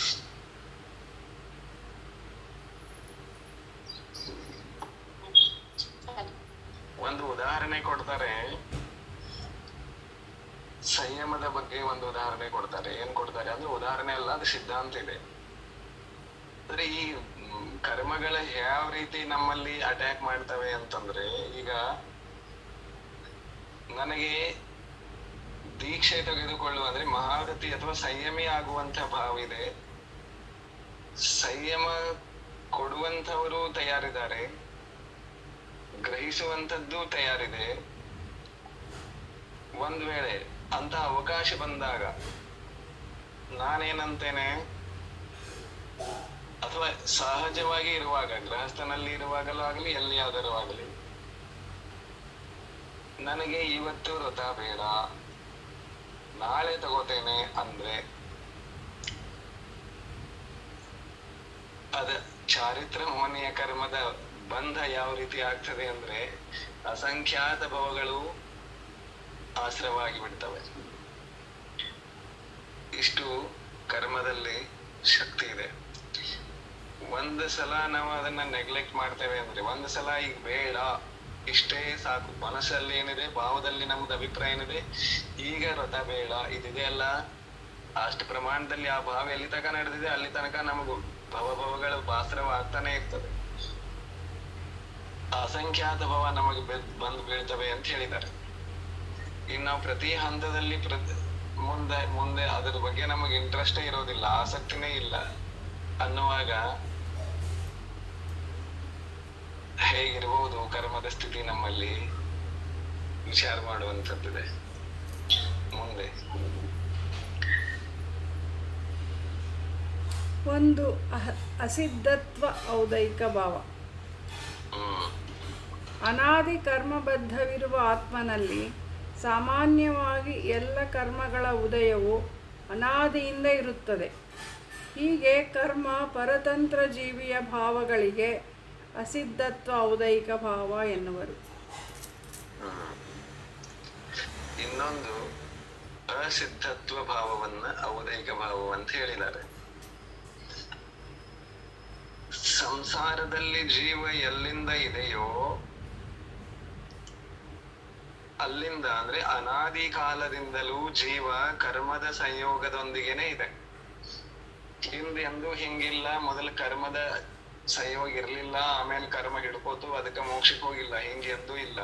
S2: ಒಂದು ಉದಾಹರಣೆ ಕೊಡ್ತಾರೆ, ಸಂಯಮದ ಬಗ್ಗೆ ಒಂದು ಉದಾಹರಣೆ ಕೊಡ್ತಾರೆ. ಏನ್ ಕೊಡ್ತಾರೆ ಅಂದ್ರೆ ಉದಾಹರಣೆ ಅಲ್ಲ, ಅದು ಸಿದ್ಧಾಂತ ಇದೆ. ಅಂದ್ರೆ ಈ ಕರ್ಮಗಳ ಯಾವ ರೀತಿ ನಮ್ಮಲ್ಲಿ ಅಟ್ಯಾಕ್ ಮಾಡ್ತವೆ ಅಂತಂದ್ರೆ, ಈಗ ನನಗೆ ದೀಕ್ಷೆ ತೆಗೆದುಕೊಳ್ಳುವ ಅಂದ್ರೆ ಮಹಾರಥಿ ಅಥವಾ ಸಂಯಮಿ ಆಗುವಂತ ಭಾವ ಇದೆ. ಸಂಯಮ ಕೊಡುವಂತವರು ತಯಾರಿದ್ದಾರೆ, ಗ್ರಹಿಸುವಂತದ್ದು ತಯಾರಿದೆ. ಒಂದ್ ವೇಳೆ ಅಂತ ಅವಕಾಶ ಬಂದಾಗ ನಾನೇನಂತೇನೆ, ಅಥವಾ ಸಹಜವಾಗಿ ಇರುವಾಗ, ಗೃಹಸ್ಥನಲ್ಲಿ ಇರುವಾಗಲೂ ಆಗಲಿ ಎಲ್ಲಿಯಾದರೂ ಆಗಲಿ, ನನಗೆ ಇವತ್ತು ವ್ರತ ಬೇಡ, ನಾಳೆ ತಗೋತೇನೆ ಅಂದ್ರೆ ಅದ ಚಾರಿತ್ರ ಮೋಹನೀಯ ಕರ್ಮದ ಬಂಧ ಯಾವ ರೀತಿ ಆಗ್ತದೆ ಅಂದ್ರೆ ಅಸಂಖ್ಯಾತ ಭವಗಳು ಆಶ್ರವಾಗಿ ಬಿಡ್ತವೆ. ಇಷ್ಟು ಕರ್ಮದಲ್ಲಿ ಶಕ್ತಿ ಇದೆ. ಒಂದು ಸಲ ನಾವು ಅದನ್ನ ನೆಗ್ಲೆಕ್ಟ್ ಮಾಡ್ತೇವೆ ಅಂದ್ರೆ, ಒಂದು ಸಲ ಈಗ ಬೇಡ ಇಷ್ಟೇ ಸಾಕು, ಮನಸ್ಸಲ್ಲಿ ಏನಿದೆ, ಭಾವದಲ್ಲಿ ನಮ್ದು ಅಭಿಪ್ರಾಯ ಏನಿದೆ, ಈಗ ವ್ರತ ಬೇಡ ಇದಿದೆ ಅಲ್ಲ, ಅಷ್ಟು ಪ್ರಮಾಣದಲ್ಲಿ ಆ ಭಾವ ಎಲ್ಲಿ ತನಕ ನಡೆದಿದೆ ಅಲ್ಲಿ ತನಕ ನಮಗೂ ಭವಗಳು ಬಾಸ್ರವಾಗ್ತಾನೆ ಇರ್ತದೆ. ಅಸಂಖ್ಯಾತ ಭವ ನಮಗೆ ಬಂದು ಬೀಳ್ತವೆ ಅಂತ ಹೇಳಿದ್ದಾರೆ. ಇನ್ನು ನಾವು ಪ್ರತಿ ಹಂತದಲ್ಲಿ ಮುಂದೆ ಮುಂದೆ ಅದ್ರ ಬಗ್ಗೆ ನಮಗೆ ಇಂಟ್ರೆಸ್ಟೇ ಇರೋದಿಲ್ಲ, ಆಸಕ್ತಿನೇ ಇಲ್ಲ ಅನ್ನುವಾಗ ಹೇಗಿರ್ಬೋದು ಕರ್ಮದ ಸ್ಥಿತಿ ನಮ್ಮಲ್ಲಿ ವಿಚಾರ ಮಾಡುವಂಥದ್ದಿದೆ. ಮುಂದೆ
S1: ಒಂದು ಅಸಿದ್ಧತ್ವ ಔದೈಕ ಭಾವ. ಅನಾದಿ ಕರ್ಮಬದ್ಧವಿರುವ ಆತ್ಮನಲ್ಲಿ ಸಾಮಾನ್ಯವಾಗಿ ಎಲ್ಲ ಕರ್ಮಗಳ ಉದಯವು ಅನಾದಿಯಿಂದ ಇರುತ್ತದೆ. ಹೀಗೆ ಕರ್ಮ ಪರತಂತ್ರ ಜೀವಿಯ ಭಾವಗಳಿಗೆ ಅಸಿದ್ಧತ್ವ ಔದೈಕ ಭಾವ ಎನ್ನುವರು.
S2: ಇನ್ನೊಂದು ಅಸಿದ್ಧತ್ವ ಭಾವವನ್ನ ಔದೈಕ ಭಾವವಂತ ಹೇಳಿದ್ದಾರೆ. ಸಂಸಾರದಲ್ಲಿ ಜೀವ ಎಲ್ಲಿಂದ ಇದೆಯೋ ಅಲ್ಲಿಂದ, ಅಂದ್ರೆ ಅನಾದಿ ಕಾಲದಿಂದಲೂ ಜೀವ ಕರ್ಮದ ಸಂಯೋಗದೊಂದಿಗೆನೆ ಇದೆ. ಹಿಂದೆ ಎಂದೂ ಹಿಂಗಿಲ್ಲ, ಮೊದಲು ಕರ್ಮದ ಸಂಯೋಗ ಇರ್ಲಿಲ್ಲ, ಆಮೇಲೆ ಕರ್ಮ ಹಿಡ್ಕೋತು ಅದಕ್ಕೆ ಮೋಕ್ಷಕ್ಕೆ ಹೋಗಿಲ್ಲ, ಹಿಂಗೆಂದೂ ಇಲ್ಲ.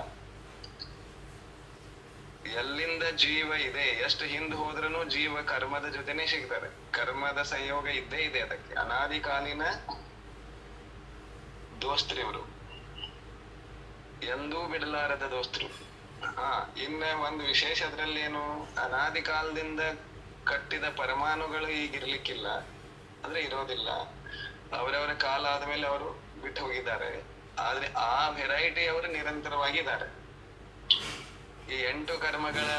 S2: ಎಲ್ಲಿಂದ ಜೀವ ಇದೆ, ಎಷ್ಟು ಹಿಂದ್ ಹೋದ್ರೂ ಜೀವ ಕರ್ಮದ ಜೊತೆನೆ ಸಿಗ್ತಾರೆ. ಕರ್ಮದ ಸಂಯೋಗ ಇದ್ದೇ ಇದೆ ಅದಕ್ಕೆ. ಅನಾದಿ ಕಾಲಿನ ದೋಸ್ತರು ಇವರು, ಎಂದೂ ಬಿಡಲಾರದ ದೋಸ್ತರು. ಇನ್ನ ಒಂದು ವಿಶೇಷ ಅದ್ರಲ್ಲಿ ಏನು, ಅನಾದಿ ಕಾಲದಿಂದ ಕಟ್ಟಿದ ಪರಮಾಣುಗಳು ಈಗಿರ್ಲಿಕ್ಕಿಲ್ಲ, ಅಂದ್ರೆ ಇರೋದಿಲ್ಲ. ಅವರವರ ಕಾಲ ಆದ್ಮೇಲೆ ಅವರು ಬಿಟ್ಟು ಹೋಗಿದ್ದಾರೆ. ಆದ್ರೆ ಆ ವೆರೈಟಿ ಅವರು ನಿರಂತರವಾಗಿದ್ದಾರೆ. ಈ 8 ಕರ್ಮಗಳ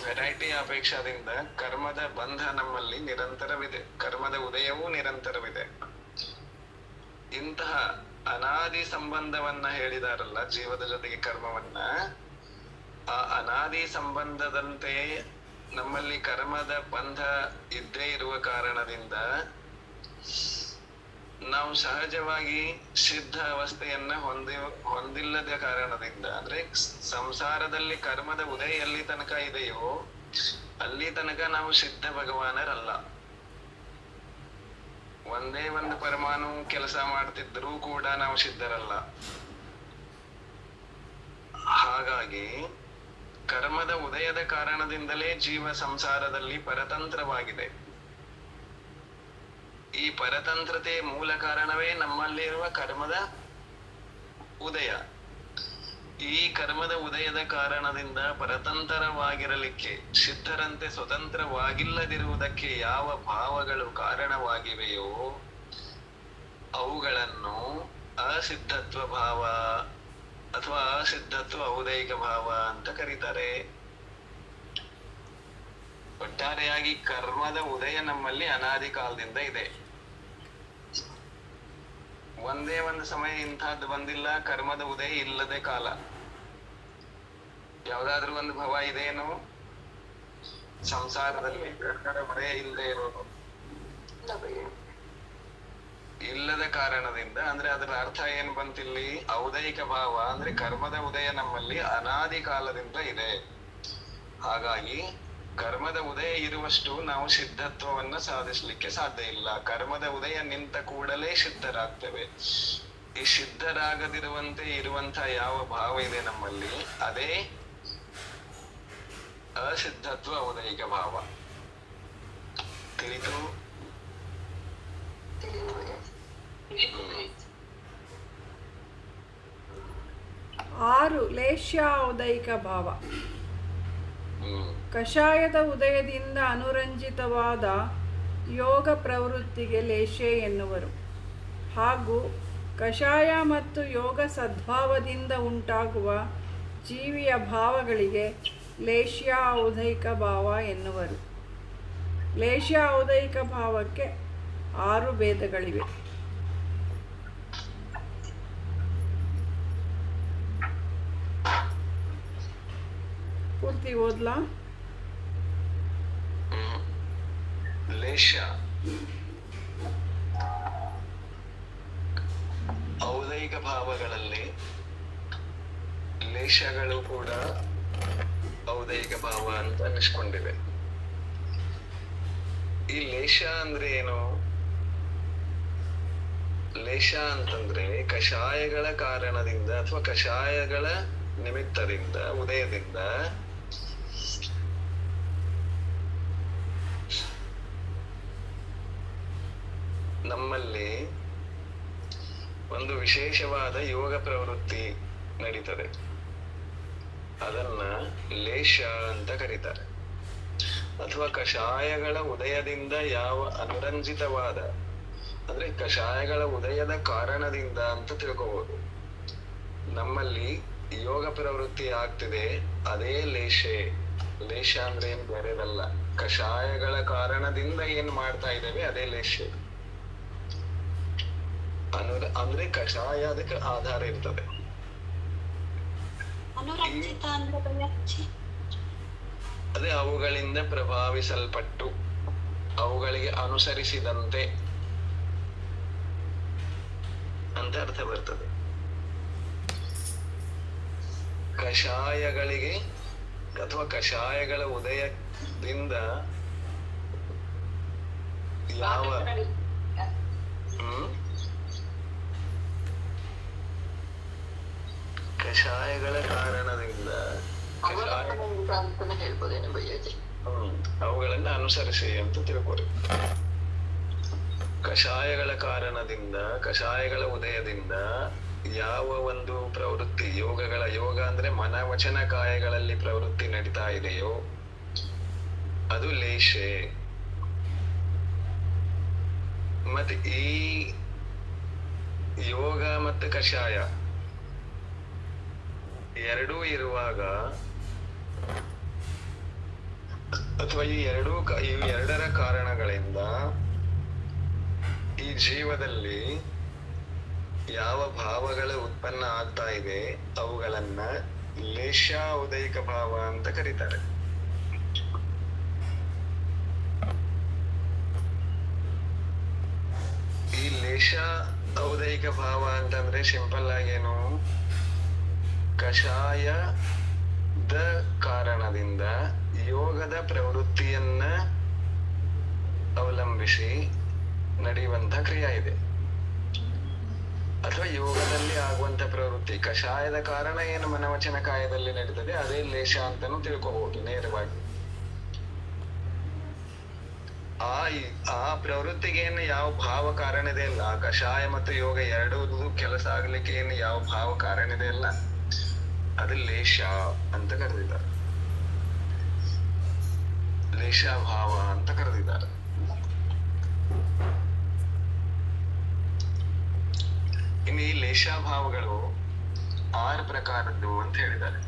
S2: ವೆರೈಟಿ ಅಪೇಕ್ಷದಿಂದ ಕರ್ಮದ ಬಂಧ ನಮ್ಮಲ್ಲಿ ನಿರಂತರವಿದೆ, ಕರ್ಮದ ಉದಯವೂ ನಿರಂತರವಿದೆ. ಇಂತಹ ಅನಾದಿ ಸಂಬಂಧವನ್ನ ಹೇಳಿದಾರಲ್ಲ ಜೀವದ ಜೊತೆಗೆ ಕರ್ಮವನ್ನ, ಆ ಅನಾದಿ ಸಂಬಂಧದಂತೆ ನಮ್ಮಲ್ಲಿ ಕರ್ಮದ ಬಂಧ ಇದ್ದೇ ಇರುವ ಕಾರಣದಿಂದ ನಾವು ಸಹಜವಾಗಿ ಸಿದ್ಧ ಅವಸ್ಥೆಯನ್ನ ಹೊಂದಿಲ್ಲದ ಕಾರಣದಿಂದ, ಅಂದ್ರೆ ಸಂಸಾರದಲ್ಲಿ ಕರ್ಮದ ಉದಯ ಎಲ್ಲಿ ತನಕ ಇದೆಯೋ ಅಲ್ಲಿ ತನಕ ನಾವು ಸಿದ್ಧ ಭಗವಾನರಲ್ಲ. ಒಂದೇ ಒಂದು ಪರಮಾಣು ಕೆಲಸ ಮಾಡ್ತಿದ್ರೂ ಕೂಡ ನಾವು ಸಿದ್ಧರಲ್ಲ. ಹಾಗಾಗಿ ಕರ್ಮದ ಉದಯದ ಕಾರಣದಿಂದಲೇ ಜೀವ ಸಂಸಾರದಲ್ಲಿ ಪರತಂತ್ರವಾಗಿದೆ. ಈ ಪರತಂತ್ರತೆ ಮೂಲ ಕಾರಣವೇ ನಮ್ಮಲ್ಲಿರುವ ಕರ್ಮದ ಉದಯ. ಈ ಕರ್ಮದ ಉದಯದ ಕಾರಣದಿಂದ ಪರತಂತ್ರವಾಗಿರಲಿಕ್ಕೆ, ಸಿದ್ಧರಂತೆ ಸ್ವತಂತ್ರವಾಗಿಲ್ಲದಿರುವುದಕ್ಕೆ ಯಾವ ಭಾವಗಳು ಕಾರಣವಾಗಿವೆಯೋ ಅವುಗಳನ್ನು ಅಸಿದ್ಧತ್ವ ಭಾವ ಅಥವಾ ಸಿದ್ಧತ್ವ ಔದೈಕ ಭಾವ ಅಂತ ಕರೀತಾರೆ. ಒಟ್ಟಾರೆಯಾಗಿ ಕರ್ಮದ ಉದಯ ನಮ್ಮಲ್ಲಿ ಅನಾದಿ ಕಾಲದಿಂದ ಇದೆ. ಒಂದೇ ಒಂದು ಸಮಯ ಇಂಥದ್ದು ಬಂದಿಲ್ಲ, ಕರ್ಮದ ಉದಯ ಇಲ್ಲದೆ ಕಾಲ. ಯಾವ್ದಾದ್ರು ಒಂದು ಭವ ಇದೇನು ಸಂಸಾರದಲ್ಲಿ ಕರ್ಮದ ಉದಯ ಇಲ್ಲದೆ ಇರೋದು? ಇಲ್ಲದ ಕಾರಣದಿಂದ, ಅಂದ್ರೆ ಅದರ ಅರ್ಥ ಏನ್ ಬಂತಿಲ್ಲಿ? ಔದೈಕ ಭಾವ ಅಂದ್ರೆ ಕರ್ಮದ ಉದಯ ನಮ್ಮಲ್ಲಿ ಅನಾದಿ ಕಾಲದಿಂದ ಇದೆ. ಹಾಗಾಗಿ ಕರ್ಮದ ಉದಯ ಇರುವಷ್ಟು ನಾವು ಸಿದ್ಧತ್ವವನ್ನ ಸಾಧಿಸ್ಲಿಕ್ಕೆ ಸಾಧ್ಯ ಇಲ್ಲ. ಕರ್ಮದ ಉದಯ ನಿಂತ ಕೂಡಲೇ ಸಿದ್ಧರಾಗ್ತೇವೆ. ಈ ಸಿದ್ಧರಾಗದಿರುವಂತೆ ಇರುವಂತ ಯಾವ ಭಾವ ಇದೆ ನಮ್ಮಲ್ಲಿ, ಅದೇ ಅಸಿದ್ಧತ್ವ ಔದೈಕ ಭಾವ. ತಿಳಿತು?
S1: 6 ಲೇಷ್ಯಾೌದೈಕ ಭಾವ. ಕಷಾಯದ ಉದಯದಿಂದ ಅನುರಂಜಿತವಾದ ಯೋಗ ಪ್ರವೃತ್ತಿಗೆ ಲೇಷ್ಯ ಎನ್ನುವರು. ಹಾಗೂ ಕಷಾಯ ಮತ್ತು ಯೋಗ ಸದ್ಭಾವದಿಂದ ಉಂಟಾಗುವ ಜೀವಿಯ ಭಾವಗಳಿಗೆ ಲೇಷ್ಯ ಔದೈಕ ಭಾವ ಎನ್ನುವರು. ಲೇಷ್ಯ ಔದೈಕ ಭಾವಕ್ಕೆ 6 ಭೇದಗಳಿವೆ. ಪೂರ್ತಿ ಓದ್ಲಾ?
S2: ಲೇಷ ಔದೈಕ ಭಾವಗಳಲ್ಲಿ ಲೇಷಗಳು ಕೂಡ ಔದೈಕ ಭಾವ ಅಂತ ಅನಿಸ್ಕೊಂಡಿವೆ. ಈ ಲೇಷ ಅಂದ್ರೆ ಏನು? ಲೇಷ ಅಂತಂದ್ರೆ ಕಷಾಯಗಳ ಕಾರಣದಿಂದ ಅಥವಾ ಕಷಾಯಗಳ ನಿಮಿತ್ತದಿಂದ, ಉದಯದಿಂದ ನಮ್ಮಲ್ಲಿ ಒಂದು ವಿಶೇಷವಾದ ಯೋಗ ಪ್ರವೃತ್ತಿ ನಡೀತದೆ. ಅದನ್ನ ಲೇಷ ಅಂತ ಕರೀತಾರೆ. ಅಥವಾ ಕಷಾಯಗಳ ಉದಯದಿಂದ ಯಾವ ಅನುರಂಜಿತವಾದ, ಅಂದ್ರೆ ಕಷಾಯಗಳ ಉದಯದ ಕಾರಣದಿಂದ ಅಂತ ತಿಳ್ಕೋಬಹುದು, ನಮ್ಮಲ್ಲಿ ಯೋಗ ಪ್ರವೃತ್ತಿ ಆಗ್ತಿದೆ, ಅದೇ ಲೇಷೆ. ಲೇಷ ಅಂದ್ರೆ ಏನ್ ಬೇರೆದಲ್ಲ, ಕಷಾಯಗಳ ಕಾರಣದಿಂದ ಏನ್ ಮಾಡ್ತಾ ಇದ್ದೇವೆ ಅದೇ ಲೇಷೆ. ಅಂದ್ರೆ ಕಷಾಯ ಅದಕ್ಕೆ ಆಧಾರ ಇರ್ತದೆ. ಅದೇ ಅವುಗಳಿಂದ ಪ್ರಭಾವಿಸಲ್ಪಟ್ಟು ಅವುಗಳಿಗೆ ಅನುಸರಿಸಿದಂತೆ ಅಂತ ಅರ್ಥ ಬರ್ತದೆ. ಕಷಾಯಗಳಿಗೆ ಅಥವಾ ಕಷಾಯಗಳ ಉದಯದಿಂದ ಯಾವ ಕಷಾಯಗಳ ಕಾರಣದಿಂದ ಅವುಗಳನ್ನ ಅನುಸರಿಸಿ ಅಂತ ತಿಳ್ಕೊರಿ. ಕಷಾಯಗಳ ಕಾರಣದಿಂದ, ಕಷಾಯಗಳ ಉದಯದಿಂದ ಯಾವ ಒಂದು ಪ್ರವೃತ್ತಿ, ಯೋಗ ಅಂದ್ರೆ ಮನ ವಚನ ಕಾಯಗಳಲ್ಲಿ ಪ್ರವೃತ್ತಿ ನಡೀತಾ ಇದೆಯೋ ಅದು ಲೇಷೆ. ಮತ್ತೆ ಈ ಯೋಗ ಮತ್ತು ಕಷಾಯ ಎರಡೂ ಇರುವಾಗ, ಅಥವಾ ಈ ಎರಡರ ಕಾರಣಗಳಿಂದ ಈ ಜೀವದಲ್ಲಿ ಯಾವ ಭಾವಗಳು ಉತ್ಪನ್ನ ಆಗ್ತಾ ಇದೆ ಅವುಗಳನ್ನ ಲೇಷ್ಯ ಉದೈಕ ಭಾವ ಅಂತ ಕರೀತಾರೆ. ಈ ಲೇಷ ಔದೈಕ ಭಾವ ಅಂತಂದ್ರೆ ಸಿಂಪಲ್ ಆಗೇನು, ಕಷಾಯದ ಕಾರಣದಿಂದ ಯೋಗದ ಪ್ರವೃತ್ತಿಯನ್ನ ಅವಲಂಬಿಸಿ ನಡೆಯುವಂತ ಕ್ರಿಯೆ ಇದೆ. ಅಥವಾ ಯೋಗದಲ್ಲಿ ಆಗುವಂತ ಪ್ರವೃತ್ತಿ, ಕಷಾಯದ ಕಾರಣ ಏನು ಮನವಚನ ಕಾಯದಲ್ಲಿ ನಡೀತದೆ ಅದೇ ಲೇಷ ಅಂತಾನು ತಿಳ್ಕೋಬಹುದು ನೇರವಾಗಿ. ಆ ಪ್ರವೃತ್ತಿಗೆ ಏನು ಯಾವ ಭಾವ ಕಾರಣ ಇದೆ ಇಲ್ಲ, ಕಷಾಯ ಮತ್ತು ಯೋಗ ಎರಡೂ ಕೆಲಸ ಆಗ್ಲಿಕ್ಕೆ ಏನು ಯಾವ ಭಾವ ಕಾರಣ ಇದೆ ಇಲ್ಲ, ಅದು ಲೇಷ ಅಂತ ಕರೆದಿದ್ದಾರೆ. ಲೇಷ ಭಾವ ಅಂತ ಕರೆದಿದ್ದಾರೆ. ಇನ್ನು ಈ ಲೇಷ ಭಾವಗಳು 6 ಪ್ರಕಾರದ್ದು ಅಂತ ಹೇಳಿದ್ದಾರೆ.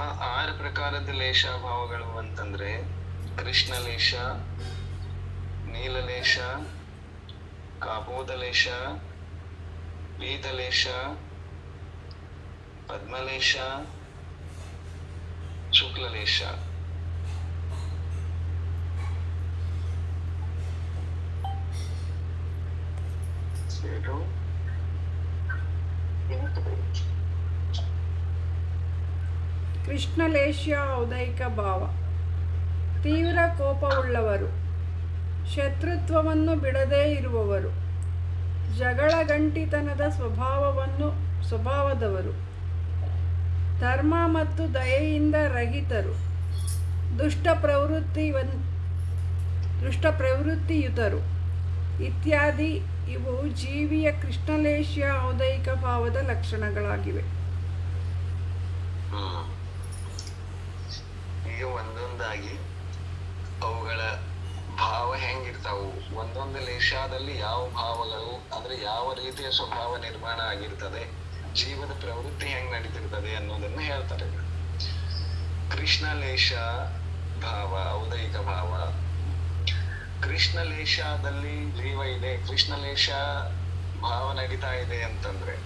S2: ಆ 6 ಪ್ರಕಾರದ ಲೇಷಾಭಾವಗಳು ಅಂತಂದ್ರೆ ಕೃಷ್ಣಲೇಷ, ನೀಲಲೇಷ, ಕಾಬೋದಲೇಷ, ಪೀತಲೇಷ, ಪದ್ಮಲೇಷ, ಶುಕ್ಲಲೇಷ.
S1: ಕೃಷ್ಣಲೇಷ್ಯ ಔದೈಕ ಭಾವ. ತೀವ್ರ ಕೋಪವುಳ್ಳವರು, ಶತ್ರುತ್ವವನ್ನು ಬಿಡದೇ ಇರುವವರು, ಜಗಳಗಂಟಿತನದ ಸ್ವಭಾವದವರು, ಧರ್ಮ ಮತ್ತು ದಯೆಯಿಂದ ರಹಿತರು, ದುಷ್ಟ ಪ್ರವೃತ್ತಿಯುತರು ಇತ್ಯಾದಿ ಇವು ಜೀವಿಯ ಕೃಷ್ಣಲೇಷ್ಯ ಔದೈಕ ಭಾವದ ಲಕ್ಷಣಗಳಾಗಿವೆ.
S2: ಈಗ ಒಂದೊಂದಾಗಿ ಅವುಗಳ ಭಾವ ಹೆಂಗಿರ್ತಾವು, ಒಂದೊಂದು ಲೇಷಾದಲ್ಲಿ ಯಾವ ಭಾವಗಳು ಅಂದ್ರೆ ಯಾವ ರೀತಿಯ ಸ್ವಭಾವ ನಿರ್ಮಾಣ ಆಗಿರ್ತದೆ, ಜೀವದ ಪ್ರವೃತ್ತಿ ಹೆಂಗ್ ನಡೀತಿರ್ತದೆ ಅನ್ನೋದನ್ನ ಹೇಳ್ತಾರೆ. ಕೃಷ್ಣಲೇಷ ಭಾವ, ಔದೈಕ ಭಾವ. ಕೃಷ್ಣಲೇಷದಲ್ಲಿ ಜೀವ ಇದೆ, ಕೃಷ್ಣಲೇಷ ಭಾವ ನಡೀತಾ ಇದೆ ಅಂತಂದ್ರೆ